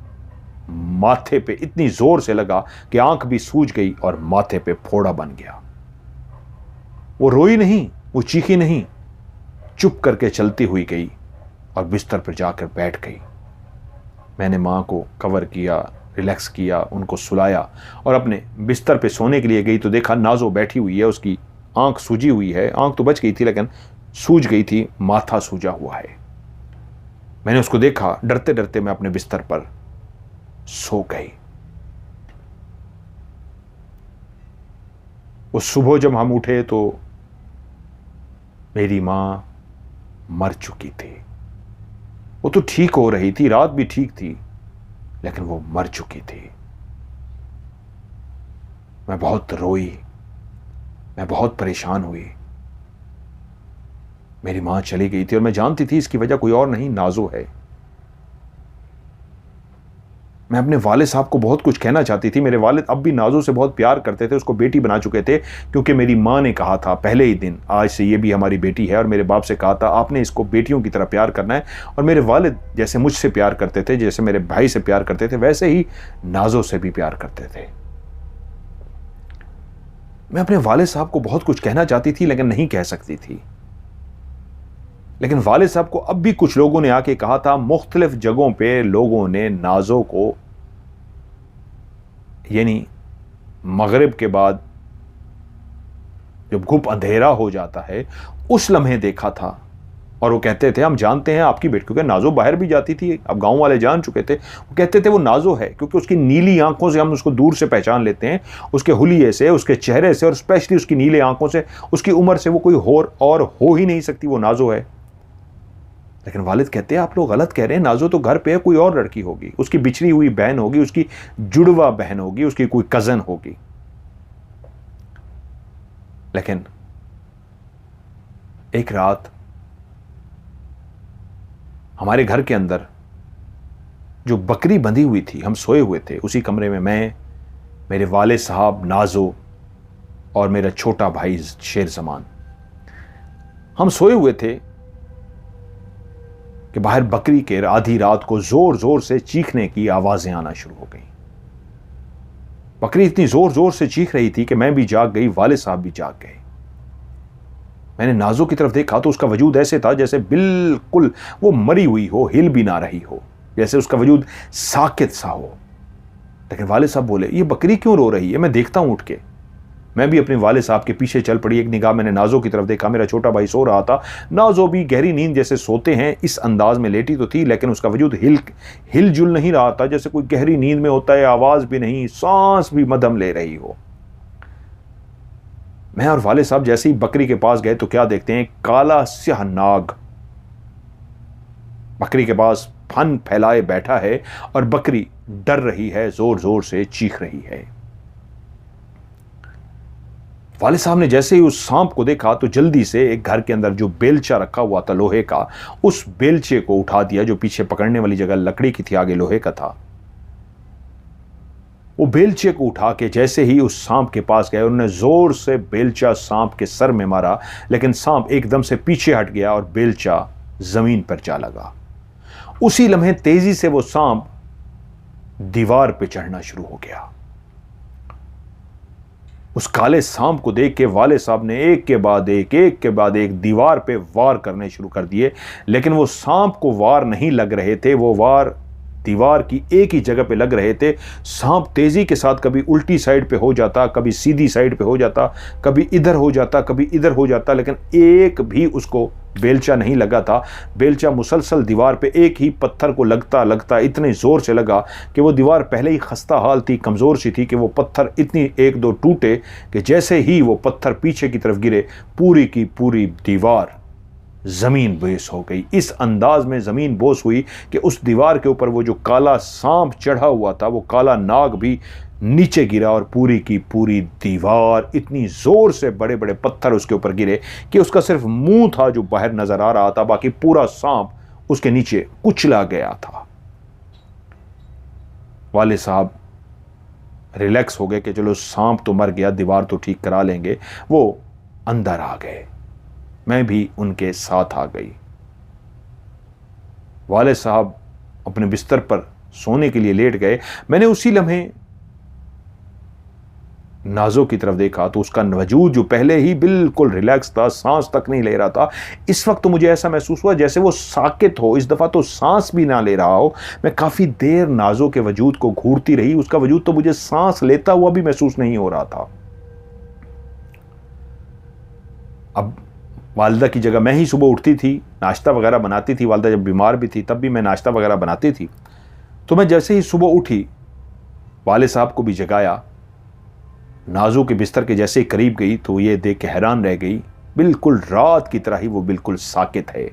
माथे पे इतनी जोर से लगा कि आंख भी सूज गई और माथे पे फोड़ा बन गया। वो रोई नहीं, वो चीखी नहीं, चुप करके चलती हुई गई और बिस्तर पर जाकर बैठ गई। मैंने मां को कवर किया, रिलैक्स किया, उनको सुलाया और अपने बिस्तर पे सोने के लिए गई तो देखा नाजो बैठी हुई है, उसकी आंख सूजी हुई है। आंख तो बच गई थी लेकिन सूज गई थी, माथा सूजा हुआ है। मैंने उसको देखा, डरते डरते मैं अपने बिस्तर पर सो गई। उस सुबह जब हम उठे तो मेरी मां मर चुकी थी। वो तो ठीक हो रही थी, रात भी ठीक थी, लेकिन वो मर चुकी थी। मैं बहुत रोई, मैं बहुत परेशान हुई। मेरी मां चली गई थी और मैं जानती थी इसकी वजह कोई और नहीं, नाजो है। मैं अपने वालिद साहब को बहुत कुछ कहना चाहती थी। मेरे वालिद अब भी नाजो से बहुत प्यार करते थे, उसको बेटी बना चुके थे, क्योंकि मेरी माँ ने कहा था पहले ही दिन, आज से ये भी हमारी बेटी है, और मेरे बाप से कहा था आपने इसको बेटियों की तरह प्यार करना है। और मेरे वालिद जैसे मुझसे प्यार करते थे, जैसे मेरे भाई से प्यार करते थे, वैसे ही नाजो से भी प्यार करते थे। मैं अपने वालिद साहब को बहुत कुछ कहना चाहती थी लेकिन नहीं कह सकती थी। लेकिन वालिद साहब को अब भी कुछ लोगों ने आके कहा था, मुख्तलिफ जगहों पे लोगों ने नाजो को, यानी मगरिब के बाद जब घुप अंधेरा हो जाता है उस लम्हे देखा था। और वो कहते थे हम जानते हैं आपकी बेटी, क्योंकि नाजो बाहर भी जाती थी, अब गांव वाले जान चुके थे। वो कहते थे वो नाजो है, क्योंकि उसकी नीली आंखों से हम उसको दूर से पहचान लेते हैं, उसके हुलिये से, उसके चेहरे से, और स्पेशली उसकी नीले आंखों से, उसकी उम्र से वो कोई और हो ही नहीं सकती, वो नाजो है। लेकिन वालिद कहते हैं आप लोग गलत कह रहे हैं, नाजो तो घर पे है, कोई और लड़की होगी, उसकी बिछड़ी हुई बहन होगी, उसकी जुड़वा बहन होगी, उसकी कोई कजन होगी। लेकिन एक रात हमारे घर के अंदर जो बकरी बंधी हुई थी, हम सोए हुए थे उसी कमरे में, मैं, मेरे वालिद साहब, नाजो और मेरा छोटा भाई शेर जमान, हम सोए हुए थे कि बाहर बकरी के आधी रात को जोर जोर से चीखने की आवाजें आना शुरू हो गई। बकरी इतनी जोर जोर से चीख रही थी कि मैं भी जाग गई, वालिद साहब भी जाग गए। मैंने नाजो की तरफ देखा तो उसका वजूद ऐसे था जैसे बिल्कुल वो मरी हुई हो, हिल भी ना रही हो, जैसे उसका वजूद साकित सा हो। लेकिन वालिद साहब बोले ये बकरी क्यों रो रही है, मैं देखता हूं उठ के। मैं भी अपने वाले साहब के पीछे चल पड़ी। एक निगाह मैंने नाजो की तरफ देखा, मेरा छोटा भाई सो रहा था। नाजो भी गहरी नींद जैसे सोते हैं इस अंदाज में लेटी तो थी, लेकिन उसका वजूद हिलजुल नहीं रहा था, जैसे कोई गहरी नींद में होता है। आवाज भी नहीं, सांस भी मध्यम ले रही हो। मैं और वाले साहब जैसे ही बकरी के पास गए तो क्या देखते हैं, काला स्याह नाग बकरी के पास फन फैलाए बैठा है और बकरी डर रही है, जोर जोर से चीख रही है। वाले साहब ने जैसे ही उस सांप को देखा तो जल्दी से एक घर के अंदर जो बेलचा रखा हुआ था लोहे का, उस बेलचे को उठा दिया जो पीछे पकड़ने वाली जगह लकड़ी की थी, आगे लोहे का था। वो बेलचे को उठा के जैसे ही उस सांप के पास गए, उन्होंने जोर से बेलचा सांप के सर में मारा, लेकिन सांप एकदम से पीछे हट गया और बेलचा जमीन पर जा लगा। उसी लम्हे तेजी से वो सांप दीवार पे चढ़ना शुरू हो गया। उस काले सांप को देख के वाले साहब ने एक के बाद एक दीवार पे वार करने शुरू कर दिए, लेकिन वो सांप को वार नहीं लग रहे थे, वो वार दीवार की एक ही जगह पे लग रहे थे। सांप तेजी के साथ कभी उल्टी साइड पे हो जाता, कभी सीधी साइड पे हो जाता, कभी इधर हो जाता, कभी इधर हो जाता, लेकिन एक भी उसको बेलचा नहीं लगा था। बेलचा मुसलसल दीवार पे एक ही पत्थर को लगता लगता इतने जोर से लगा कि वो दीवार पहले ही खस्ता हाल थी, कमजोर सी थी, कि वो पत्थर इतनी एक दो टूटे कि जैसे ही वो पत्थर पीछे की तरफ गिरे, पूरी की पूरी दीवार जमीन बोस हो गई। इस अंदाज में जमीन बोस हुई कि उस दीवार के ऊपर वो जो काला सांप चढ़ा हुआ था, वो काला नाग भी नीचे गिरा और पूरी की पूरी दीवार, इतनी जोर से बड़े बड़े पत्थर उसके ऊपर गिरे कि उसका सिर्फ मुंह था जो बाहर नजर आ रहा था, बाकी पूरा सांप उसके नीचे कुचला गया था। वाले साहब रिलैक्स हो गए कि चलो सांप तो मर गया, दीवार तो ठीक करा लेंगे। वो अंदर आ गए, मैं भी उनके साथ आ गई। वाले साहब अपने बिस्तर पर सोने के लिए लेट गए। मैंने उसी लम्हे नाजो की तरफ देखा तो उसका वजूद जो पहले ही बिल्कुल रिलैक्स था, सांस तक नहीं ले रहा था, इस वक्त तो मुझे ऐसा महसूस हुआ जैसे वो साकित हो, इस दफा तो सांस भी ना ले रहा हो। मैं काफी देर नाजो के वजूद को घूरती रही, उसका वजूद तो मुझे सांस लेता हुआ भी महसूस नहीं हो रहा था। अब वालिदा की जगह मैं ही सुबह उठती थी, नाश्ता वगैरह बनाती थी। वालिदा जब बीमार भी थी तब भी मैं नाश्ता वगैरह बनाती थी। तो मैं जैसे ही सुबह उठी, वाले साहब को भी जगाया, नाजो के बिस्तर के जैसे ही करीब गई तो ये देख के हैरान रह गई, बिल्कुल रात की तरह ही वो बिल्कुल साकित है।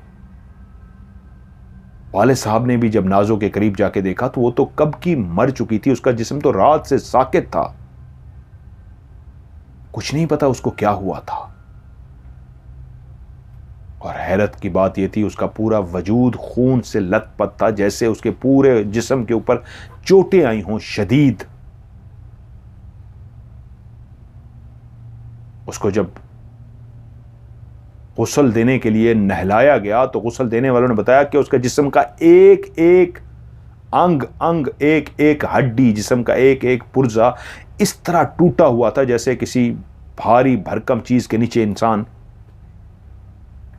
वाले साहब ने भी जब नाजो के करीब जाके देखा तो वो तो कब की मर चुकी थी, उसका जिस्म तो रात से साकित था, कुछ नहीं पता उसको क्या हुआ था। और हैरत की बात यह थी उसका पूरा वजूद खून से लथपथ था, जैसे उसके पूरे जिस्म के ऊपर चोटें आई हों शदीद। उसको जब गुस्ल देने के लिए नहलाया गया तो गुस्ल देने वालों ने बताया कि उसका जिस्म का एक एक अंग, एक एक हड्डी, जिस्म का एक एक पुर्जा इस तरह टूटा हुआ था जैसे किसी भारी भरकम चीज के नीचे इंसान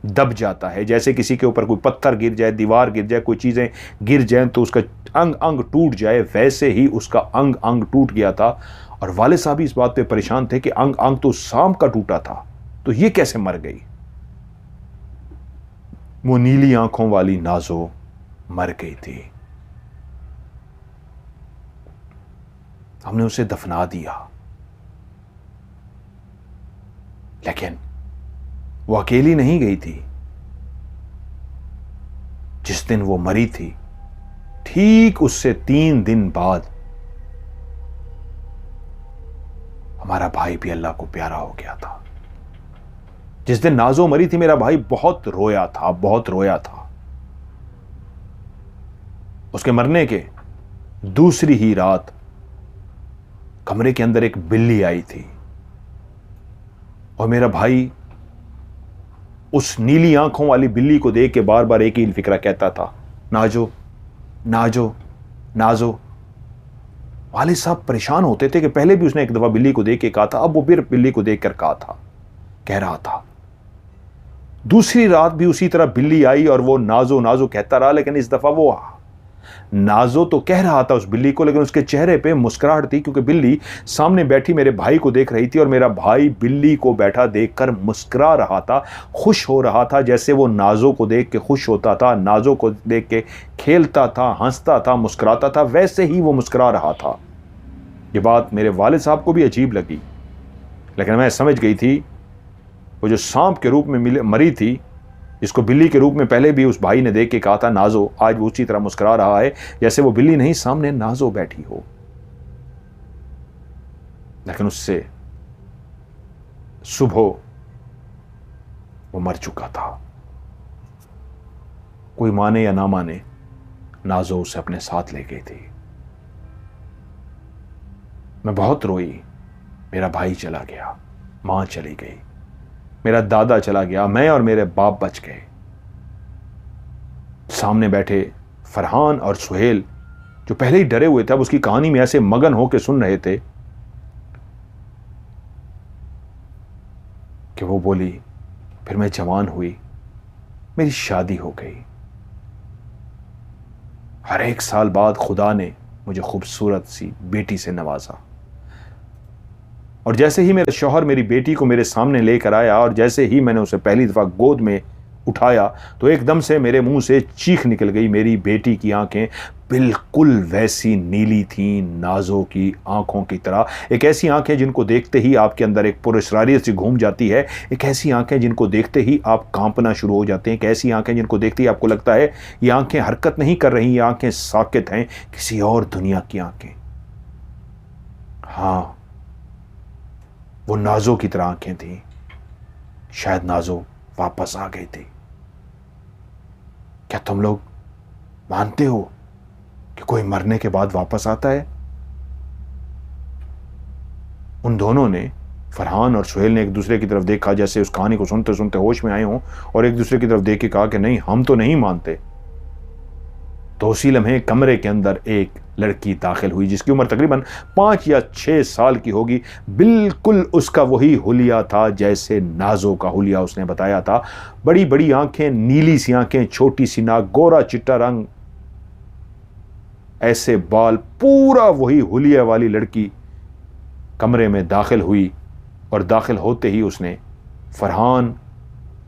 दब जाता है, जैसे किसी के ऊपर कोई पत्थर गिर जाए, दीवार गिर जाए, कोई चीजें गिर जाएं तो उसका अंग अंग टूट जाए, वैसे ही उसका अंग अंग टूट गया था। और वाले साहब इस बात पे परेशान थे कि अंग अंग तो सांप का टूटा था, तो ये कैसे मर गई। वो नीली आंखों वाली नाजो मर गई थी। हमने उसे दफना दिया, लेकिन वो अकेली नहीं गई थी। जिस दिन वो मरी थी, ठीक उससे 3 दिन बाद हमारा भाई भी अल्लाह को प्यारा हो गया था। जिस दिन नाजो मरी थी मेरा भाई बहुत रोया था, बहुत रोया था। उसके मरने के दूसरी ही रात कमरे के अंदर एक बिल्ली आई थी और मेरा भाई उस नीली आंखों वाली बिल्ली को देख के बार बार एक ही फिक्रा कहता था, नाजो नाजो नाजो। वालिद साहब परेशान होते थे कि पहले भी उसने एक दफा बिल्ली को देख के कहा था, अब वो फिर बिल्ली को देख कर कह रहा था। दूसरी रात भी उसी तरह बिल्ली आई और वो नाजो नाजो कहता रहा, लेकिन इस दफा वो नाजो तो कह रहा था उस बिल्ली को, लेकिन उसके चेहरे पे मुस्कुराहट थी, क्योंकि बिल्ली सामने बैठी मेरे भाई को देख रही थी और मेरा भाई बिल्ली को बैठा देखकर मुस्कुरा रहा था, खुश हो रहा था, जैसे वो नाजो को देख के खुश होता था, नाजो को देख के खेलता था, हंसता था, मुस्कुराता था, वैसे ही वो मुस्कुरा रहा था। ये बात मेरे वालिद साहब को भी अजीब लगी, लेकिन मैं समझ गई थी वो जो सांप के रूप में मरी थी, जिसको बिल्ली के रूप में पहले भी उस भाई ने देख के कहा था नाजो, आज वो उसी तरह मुस्कुरा रहा है जैसे वो बिल्ली नहीं, सामने नाजो बैठी हो। लेकिन उससे सुबह वो मर चुका था। कोई माने या ना माने, नाजो उसे अपने साथ ले गई थी। मैं बहुत रोई, मेरा भाई चला गया, मां चली गई, मेरा दादा चला गया, मैं और मेरे बाप बच गए। सामने बैठे फरहान और सुहेल जो पहले ही डरे हुए थे, अब उसकी कहानी में ऐसे मगन होकर सुन रहे थे कि वो बोली, फिर मैं जवान हुई, मेरी शादी हो गई। हर एक साल बाद खुदा ने मुझे खूबसूरत सी बेटी से नवाजा, और जैसे ही मेरा शौहर मेरी बेटी को मेरे सामने लेकर आया और जैसे ही मैंने उसे पहली दफा गोद में उठाया तो एकदम से मेरे मुंह से चीख निकल गई। मेरी बेटी की आंखें बिल्कुल वैसी नीली थीं, नाजो की आंखों की तरह। एक ऐसी आंखें जिनको देखते ही आपके अंदर एक पुरस्कारियत सी घूम जाती है, एक ऐसी आंखें जिनको देखते ही आप कांपना शुरू हो जाते हैं, एक ऐसी आंखें जिनको देखते ही आपको लगता है ये आंखें हरकत नहीं कर रही, ये आंखें साकित हैं, किसी और दुनिया की आंखें। हाँ, वो नाजो की तरह आंखें थी। शायद नाजो वापस आ गई थी। क्या तुम लोग मानते हो कि कोई मरने के बाद वापस आता है? उन दोनों ने, फरहान और सुहेल ने, एक दूसरे की तरफ देखा जैसे उस कहानी को सुनते सुनते होश में आए हों, और एक दूसरे की तरफ देख के कहा कि नहीं, हम तो नहीं मानते। तो उसी लम्हे कमरे के अंदर एक लड़की दाखिल हुई जिसकी उम्र तकरीबन 5 या 6 साल की होगी। बिल्कुल उसका वही हुलिया था जैसे नाजो का हुलिया उसने बताया था। बड़ी बड़ी आंखें, नीली सी आंखें, छोटी सी नाक, गोरा चिट्टा रंग, ऐसे बाल, पूरा वही हुलिया वाली लड़की कमरे में दाखिल हुई। और दाखिल होते ही उसने फरहान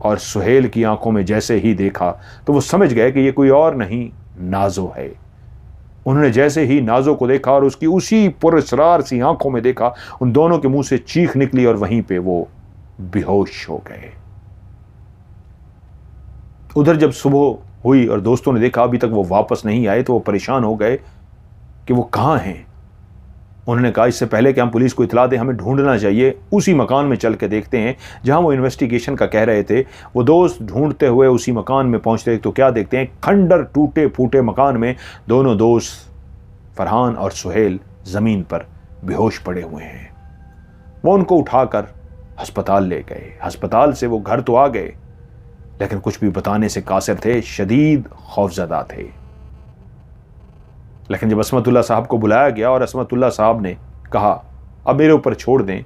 और सुहेल की आंखों में जैसे ही देखा तो वो समझ गए कि ये कोई और नहीं, नाजो है। उन्होंने जैसे ही नाजो को देखा और उसकी उसी पुरस्कार सी आंखों में देखा, उन दोनों के मुंह से चीख निकली और वहीं पे वो बेहोश हो गए। उधर जब सुबह हुई और दोस्तों ने देखा अभी तक वो वापस नहीं आए तो वो परेशान हो गए कि वो कहां हैं। उन्होंने कहा इससे पहले कि हम पुलिस को इतला दें, हमें ढूंढना चाहिए, उसी मकान में चल के देखते हैं जहां वो इन्वेस्टिगेशन का कह रहे थे। वो दोस्त ढूंढते हुए उसी मकान में पहुंचते तो क्या देखते हैं, खंडर टूटे फूटे मकान में दोनों दोस्त फरहान और सुहेल जमीन पर बेहोश पड़े हुए हैं। वो उनको उठाकर अस्पताल ले गए। अस्पताल से वो घर तो आ गए, लेकिन कुछ भी बताने से कासिर थे, शदीद खौफजदा थे। लेकिन जब असमतुल्लाह साहब को बुलाया गया और असमतुल्लाह साहब ने कहा अब मेरे ऊपर छोड़ दें,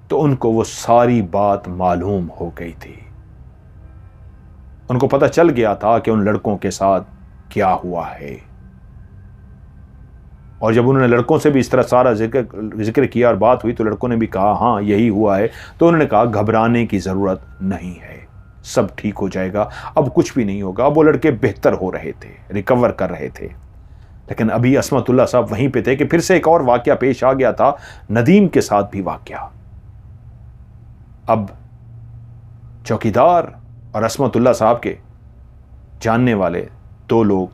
तो उनको वो सारी बात मालूम हो गई थी। उनको पता चल गया था कि उन लड़कों के साथ क्या हुआ है। और जब उन्होंने लड़कों से भी इस तरह सारा जिक्र किया और बात हुई तो लड़कों ने भी कहा हाँ यही हुआ है। तो उन्होंने कहा घबराने की ज़रूरत नहीं है, सब ठीक हो जाएगा, अब कुछ भी नहीं होगा। अब वो लड़के बेहतर हो रहे थे, रिकवर कर रहे थे। लेकिन अभी असमतुल्लाह साहब वहीं पे थे कि फिर से एक और वाकया पेश आ गया था, नदीम के साथ भी वाकया। अब चौकीदार और असमतुल्लाह साहब के जानने वाले 2 लोग,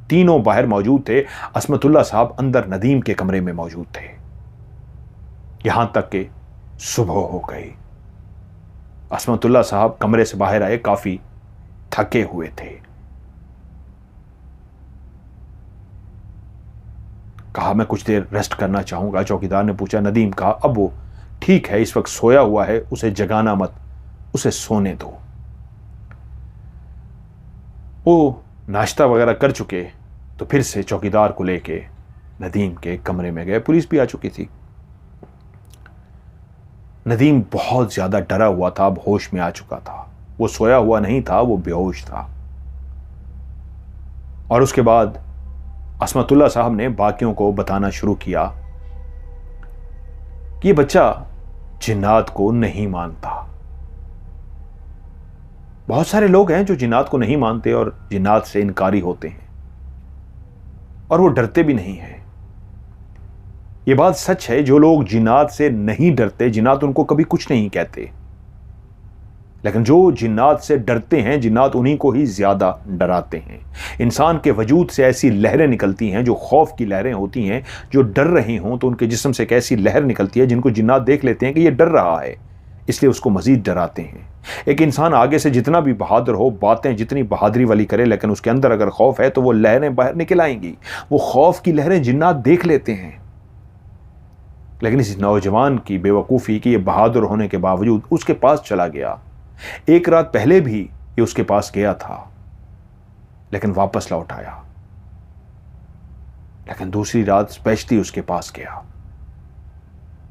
तीनों बाहर मौजूद थे। असमतुल्लाह साहब अंदर नदीम के कमरे में मौजूद थे। यहां तक कि सुबह हो गई। असमतुल्लाह साहब कमरे से बाहर आए, काफी थके हुए थे। कहा मैं कुछ देर रेस्ट करना चाहूंगा। चौकीदार ने पूछा, नदीम कहा अब वो ठीक है, इस वक्त सोया हुआ है, उसे जगाना मत, उसे सोने दो। वो नाश्ता वगैरह कर चुके तो फिर से चौकीदार को लेके नदीम के कमरे में गए। पुलिस भी आ चुकी थी। नदीम बहुत ज्यादा डरा हुआ था, अब होश में आ चुका था। वो सोया हुआ नहीं था, वो बेहोश था। और उसके बाद असमतुल्ला साहब ने बाकियों को बताना शुरू किया कि ये बच्चा जिन्नात को नहीं मानता। बहुत सारे लोग हैं जो जिन्नात को नहीं मानते और जिन्नात से इनकारी होते हैं, और वो डरते भी नहीं हैं। ये बात सच है, जो लोग जिन्नात से नहीं डरते, जिन्नात उनको कभी कुछ नहीं कहते। लेकिन जो जिन्नात से डरते हैं, जिन्नात उन्हीं को ही ज्यादा डराते हैं। इंसान के वजूद से ऐसी लहरें निकलती हैं जो खौफ की लहरें होती हैं। जो डर रहे हों तो उनके जिस्म से एक ऐसी लहर निकलती है जिनको जिन्नात देख लेते हैं कि ये डर रहा है, इसलिए उसको मजीद डराते हैं। एक इंसान आगे से जितना भी बहादुर हो, बातें जितनी बहादुरी वाली करे, लेकिन उसके अंदर अगर खौफ है तो वो लहरें बाहर निकल आएंगी। वो खौफ की लहरें जिन्नात देख लेते हैं। लेकिन इस नौजवान की बेवकूफ़ी कि ये बहादुर होने के बावजूद उसके पास चला गया। एक रात पहले भी ये उसके पास गया था, लेकिन वापस लौट आया। लेकिन दूसरी रात स्पेशली उसके पास गया।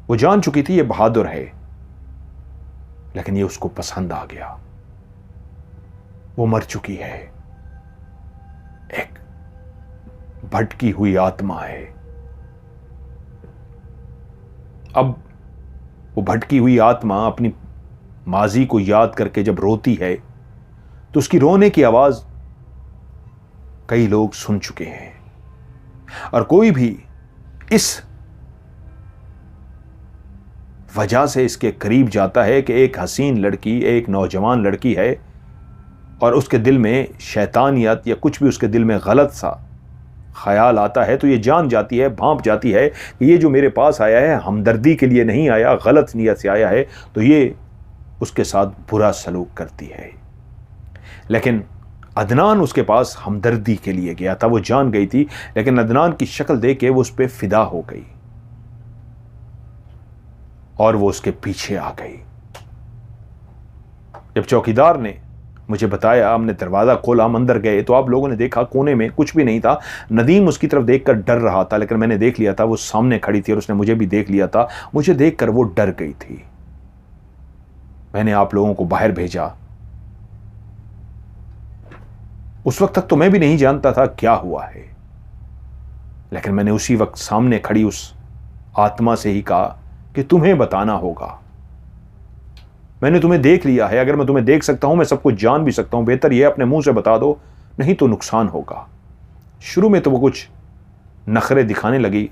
वो जान चुकी थी ये बहादुर है, लेकिन ये उसको पसंद आ गया। वो मर चुकी है, एक भटकी हुई आत्मा है। अब वो भटकी हुई आत्मा अपनी माजी को याद करके जब रोती है तो उसकी रोने की आवाज कई लोग सुन चुके हैं, और कोई भी इस वजह से इसके करीब जाता है कि एक हसीन लड़की, एक नौजवान लड़की है, और उसके दिल में शैतानियत या कुछ भी उसके दिल में गलत सा ख्याल आता है, तो ये जान जाती है, भांप जाती है कि ये जो मेरे पास आया है हमदर्दी के लिए नहीं आया, गलत नीयत से आया है, तो ये उसके साथ बुरा सलूक करती है। लेकिन अदनान उसके पास हमदर्दी के लिए गया था, वो जान गई थी। लेकिन अदनान की शक्ल देख के वो उस पर फिदा हो गई और वो उसके पीछे आ गई। जब चौकीदार ने मुझे बताया, हमने दरवाज़ा खोला, हम अंदर गए तो आप लोगों ने देखा कोने में कुछ भी नहीं था। नदीम उसकी तरफ देखकर डर रहा था, लेकिन मैंने देख लिया था वो सामने खड़ी थी और उसने मुझे भी देख लिया था। मुझे देखकर वो डर गई थी। मैंने आप लोगों को बाहर भेजा। उस वक्त तक तो मैं भी नहीं जानता था क्या हुआ है, लेकिन मैंने उसी वक्त सामने खड़ी उस आत्मा से ही कहा कि तुम्हें बताना होगा। मैंने तुम्हें देख लिया है, अगर मैं तुम्हें देख सकता हूं, मैं सब कुछ जान भी सकता हूं। बेहतर यह अपने मुंह से बता दो, नहीं तो नुकसान होगा। शुरू में तो वो कुछ नखरे दिखाने लगी,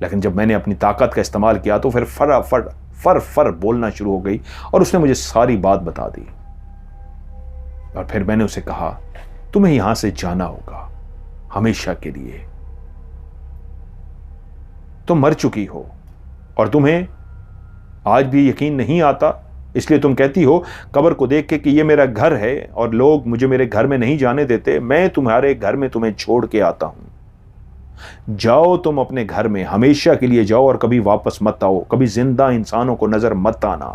लेकिन जब मैंने अपनी ताकत का इस्तेमाल किया तो फिर फर बोलना शुरू हो गई और उसने मुझे सारी बात बता दी। और फिर मैंने उसे कहा, तुम्हें यहां से जाना होगा हमेशा के लिए। तुम मर चुकी हो और तुम्हें आज भी यकीन नहीं आता, इसलिए तुम कहती हो कब्र को देख के कि ये मेरा घर है और लोग मुझे मेरे घर में नहीं जाने देते। मैं तुम्हारे घर में तुम्हें छोड़ के आता हूं। जाओ तुम अपने घर में, हमेशा के लिए जाओ और कभी वापस मत आओ। कभी जिंदा इंसानों को नजर मत आना।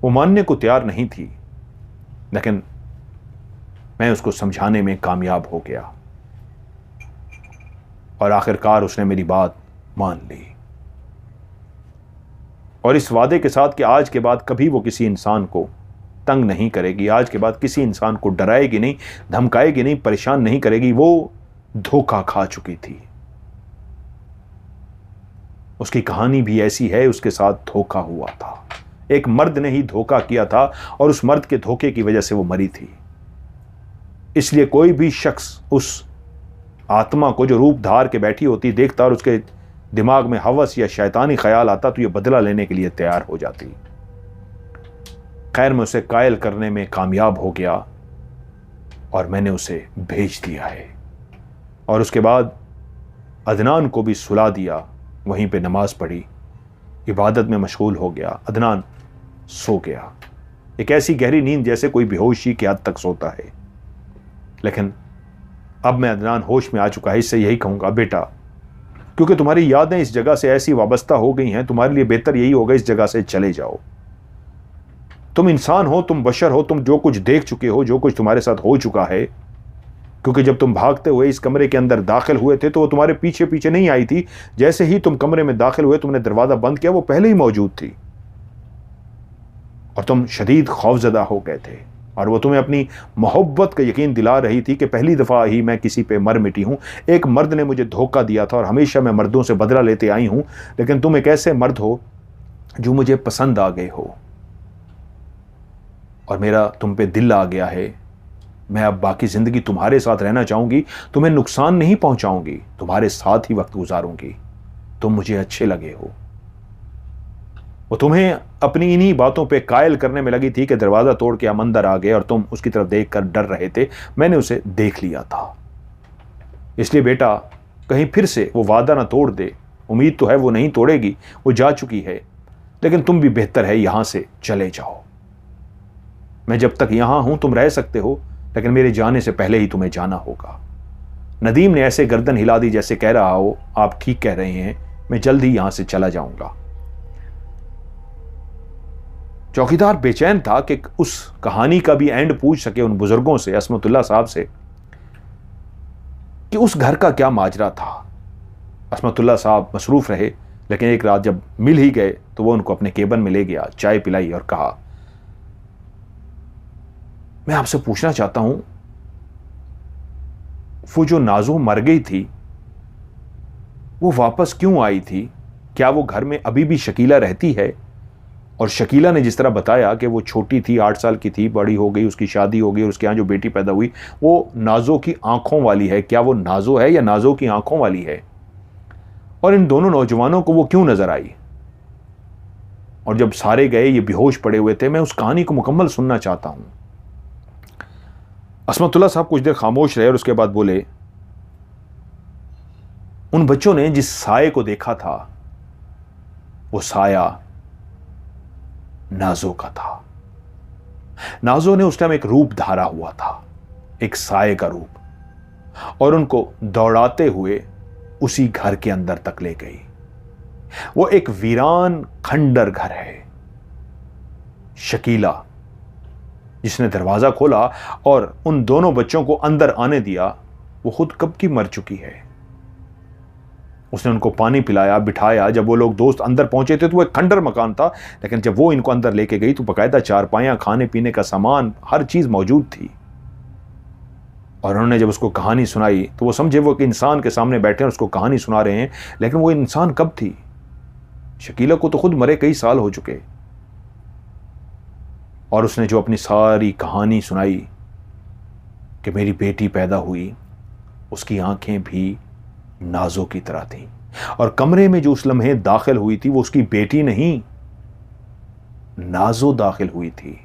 वो मानने को तैयार नहीं थी, लेकिन मैं उसको समझाने में कामयाब हो गया और आखिरकार उसने मेरी बात मान ली। और इस वादे के साथ कि आज के बाद कभी वो किसी इंसान को तंग नहीं करेगी, आज के बाद किसी इंसान को डराएगी नहीं, धमकाएगी नहीं, परेशान नहीं करेगी। वो धोखा खा चुकी थी। उसकी कहानी भी ऐसी है, उसके साथ धोखा हुआ था। एक मर्द ने ही धोखा किया था और उस मर्द के धोखे की वजह से वो मरी थी। इसलिए कोई भी शख्स उस आत्मा को जो रूप धार के बैठी होती देखता और उसके दिमाग में हवस या शैतानी ख्याल आता तो ये बदला लेने के लिए तैयार हो जाती। खैर, मैं उसे कायल करने में कामयाब हो गया और मैंने उसे भेज दिया है। और उसके बाद अदनान को भी सुला दिया, वहीं पे नमाज पढ़ी, इबादत में मशगूल हो गया। अदनान सो गया, एक ऐसी गहरी नींद जैसे कोई बेहोशी की हद तक सोता है। लेकिन अब मैं अदनान होश में आ चुका है, इससे यही कहूँगा, बेटा, क्योंकि तुम्हारी यादें इस जगह से ऐसी वाबस्ता हो गई हैं, तुम्हारे लिए बेहतर यही होगा इस जगह से चले जाओ। तुम इंसान हो, तुम बशर हो, तुम जो कुछ देख चुके हो, जो कुछ तुम्हारे साथ हो चुका है, क्योंकि जब तुम भागते हुए इस कमरे के अंदर दाखिल हुए थे तो वो तुम्हारे पीछे पीछे नहीं आई थी। जैसे ही तुम कमरे में दाखिल हुए, तुमने दरवाजा बंद किया, वो पहले ही मौजूद थी और तुम शदीद खौफजदा हो गए थे और वो तुम्हें अपनी मोहब्बत का यकीन दिला रही थी कि पहली दफ़ा ही मैं किसी पे मर मिटी हूँ, एक मर्द ने मुझे धोखा दिया था और हमेशा मैं मर्दों से बदला लेते आई हूँ, लेकिन तुम एक ऐसे मर्द हो जो मुझे पसंद आ गए हो और मेरा तुम पे दिल आ गया है। मैं अब बाकी ज़िंदगी तुम्हारे साथ रहना चाहूँगी, तुम्हें नुकसान नहीं पहुँचाऊँगी, तुम्हारे साथ ही वक्त गुजारूँगी, तुम मुझे अच्छे लगे हो। वो तुम्हें अपनी इन्हीं बातों पे कायल करने में लगी थी कि दरवाज़ा तोड़ के हम अंदर आ गए और तुम उसकी तरफ देखकर डर रहे थे। मैंने उसे देख लिया था, इसलिए बेटा कहीं फिर से वो वादा ना तोड़ दे। उम्मीद तो है वो नहीं तोड़ेगी, वो जा चुकी है, लेकिन तुम भी बेहतर है यहां से चले जाओ। मैं जब तक यहां हूं तुम रह सकते हो, लेकिन मेरे जाने से पहले ही तुम्हें जाना होगा। नदीम ने ऐसे गर्दन हिला दी जैसे कह रहा हो आप ठीक कह रहे हैं, मैं जल्द ही यहां से चला जाऊंगा। चौकीदार बेचैन था कि उस कहानी का भी एंड पूछ सके उन बुजुर्गों से, असमतुल्लाह साहब से, कि उस घर का क्या माजरा था। असमतुल्लाह साहब मसरूफ रहे, लेकिन एक रात जब मिल ही गए तो वो उनको अपने केबिन में ले गया, चाय पिलाई और कहा, मैं आपसे पूछना चाहता हूं, वो जो नाजो मर गई थी वो वापस क्यों आई थी? क्या वो घर में अभी भी शकीला रहती है? और शकीला ने जिस तरह बताया कि वो छोटी थी, 8 साल की थी, बड़ी हो गई, उसकी शादी हो गई और उसके यहाँ जो बेटी पैदा हुई वो नाजो की आंखों वाली है। क्या वो नाजो है या नाजो की आंखों वाली है? और इन दोनों नौजवानों को वो क्यों नजर आई? और जब सारे गए, ये बेहोश पड़े हुए थे, मैं उस कहानी को मुकम्मल सुनना चाहता हूं। असमतुल्लाह साहब कुछ देर खामोश रहे और उसके बाद बोले, उन बच्चों ने जिस साये को देखा था वो साया नाजो का था। नाजो ने उस टाइम एक रूप धारा हुआ था, एक साये का रूप, और उनको दौड़ाते हुए उसी घर के अंदर तक ले गई। वो एक वीरान खंडर घर है। शकीला जिसने दरवाजा खोला और उन दोनों बच्चों को अंदर आने दिया, वो खुद कब की मर चुकी है। उसने उनको पानी पिलाया, बिठाया। जब वो लोग दोस्त अंदर पहुंचे थे तो वो एक खंडर मकान था, लेकिन जब वो इनको अंदर लेके गई तो बाकायदा चारपाइयां, खाने पीने का सामान, हर चीज मौजूद थी। और उन्होंने जब उसको कहानी सुनाई तो वो समझे वो एक इंसान के सामने बैठे और उसको कहानी सुना रहे हैं, लेकिन वो इंसान कब थी? शकीला को तो खुद मरे कई साल हो चुके। और उसने जो अपनी सारी कहानी सुनाई कि मेरी बेटी पैदा हुई, उसकी आंखें भी नाजो की तरह थी, और कमरे में जो उस लम्हे दाखिल हुई थी वो उसकी बेटी नहीं, नाजो दाखिल हुई थी।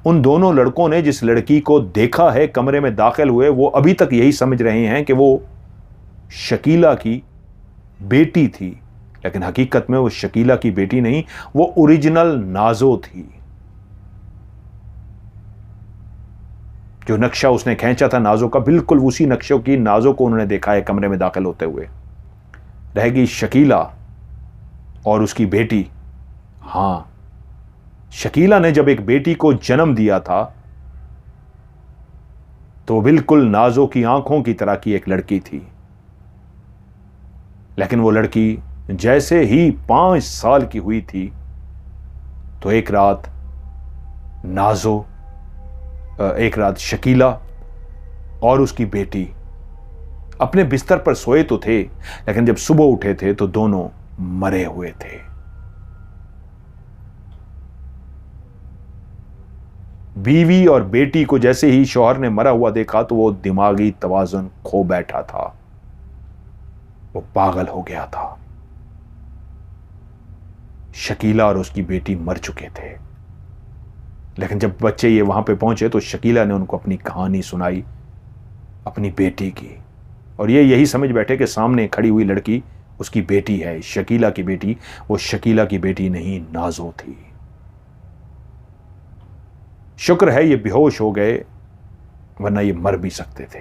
उन दोनों लड़कों ने जिस लड़की को देखा है कमरे में दाखिल हुए, वो अभी तक यही समझ रहे हैं कि वो शकीला की बेटी थी, लेकिन हकीकत में वो शकीला की बेटी नहीं, वो ओरिजिनल नाजो थी। जो नक्शा उसने खींचा था नाजो का, बिल्कुल उसी नक्शों की नाजो को उन्होंने देखा है कमरे में दाखिल होते हुए। रहेगी शकीला और उसकी बेटी। हां, शकीला ने जब एक बेटी को जन्म दिया था तो बिल्कुल नाजो की आंखों की तरह की एक लड़की थी, लेकिन वो लड़की जैसे ही 5 साल की हुई थी तो एक रात शकीला और उसकी बेटी अपने बिस्तर पर सोए तो थे, लेकिन जब सुबह उठे थे तो दोनों मरे हुए थे। बीवी और बेटी को जैसे ही शौहर ने मरा हुआ देखा तो वो दिमागी तवाज़ुन खो बैठा था, वो पागल हो गया था। शकीला और उसकी बेटी मर चुके थे, लेकिन जब बच्चे ये वहां पे पहुंचे तो शकीला ने उनको अपनी कहानी सुनाई अपनी बेटी की, और ये यही समझ बैठे कि सामने खड़ी हुई लड़की उसकी बेटी है, शकीला की बेटी। वो शकीला की बेटी नहीं, नाजो थी। शुक्र है ये बेहोश हो गए, वरना ये मर भी सकते थे।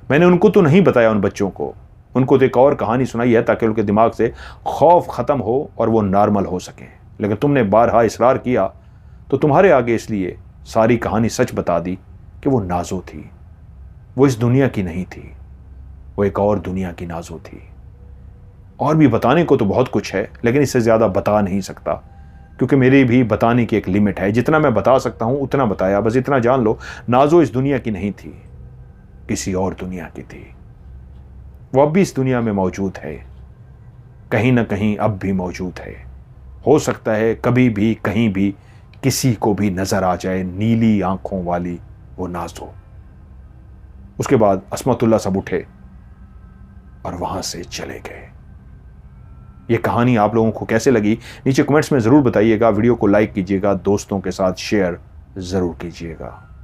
मैंने उनको तो नहीं बताया, उन बच्चों को, उनको तो एक और कहानी सुनाई है ताकि उनके दिमाग से खौफ खत्म हो और वो नॉर्मल हो सके, लेकिन तुमने बारहा इसरार किया तो तुम्हारे आगे इसलिए सारी कहानी सच बता दी कि वो नाजो थी। वो इस दुनिया की नहीं थी, वो एक और दुनिया की नाजो थी। और भी बताने को तो बहुत कुछ है, लेकिन इससे ज्यादा बता नहीं सकता, क्योंकि मेरी भी बताने की एक लिमिट है। जितना मैं बता सकता हूं उतना बताया। बस इतना जान लो, नाजो इस दुनिया की नहीं थी, किसी और दुनिया की थी। वो अब भी इस दुनिया में मौजूद है, कहीं ना कहीं अब भी मौजूद है। हो सकता है कभी भी कहीं भी किसी को भी नजर आ जाए नीली आंखों वाली वो नाजो। उसके बाद असमतुल्लाह सब उठे और वहां से चले गए। ये कहानी आप लोगों को कैसे लगी नीचे कमेंट्स में जरूर बताइएगा। वीडियो को लाइक कीजिएगा, दोस्तों के साथ शेयर जरूर कीजिएगा।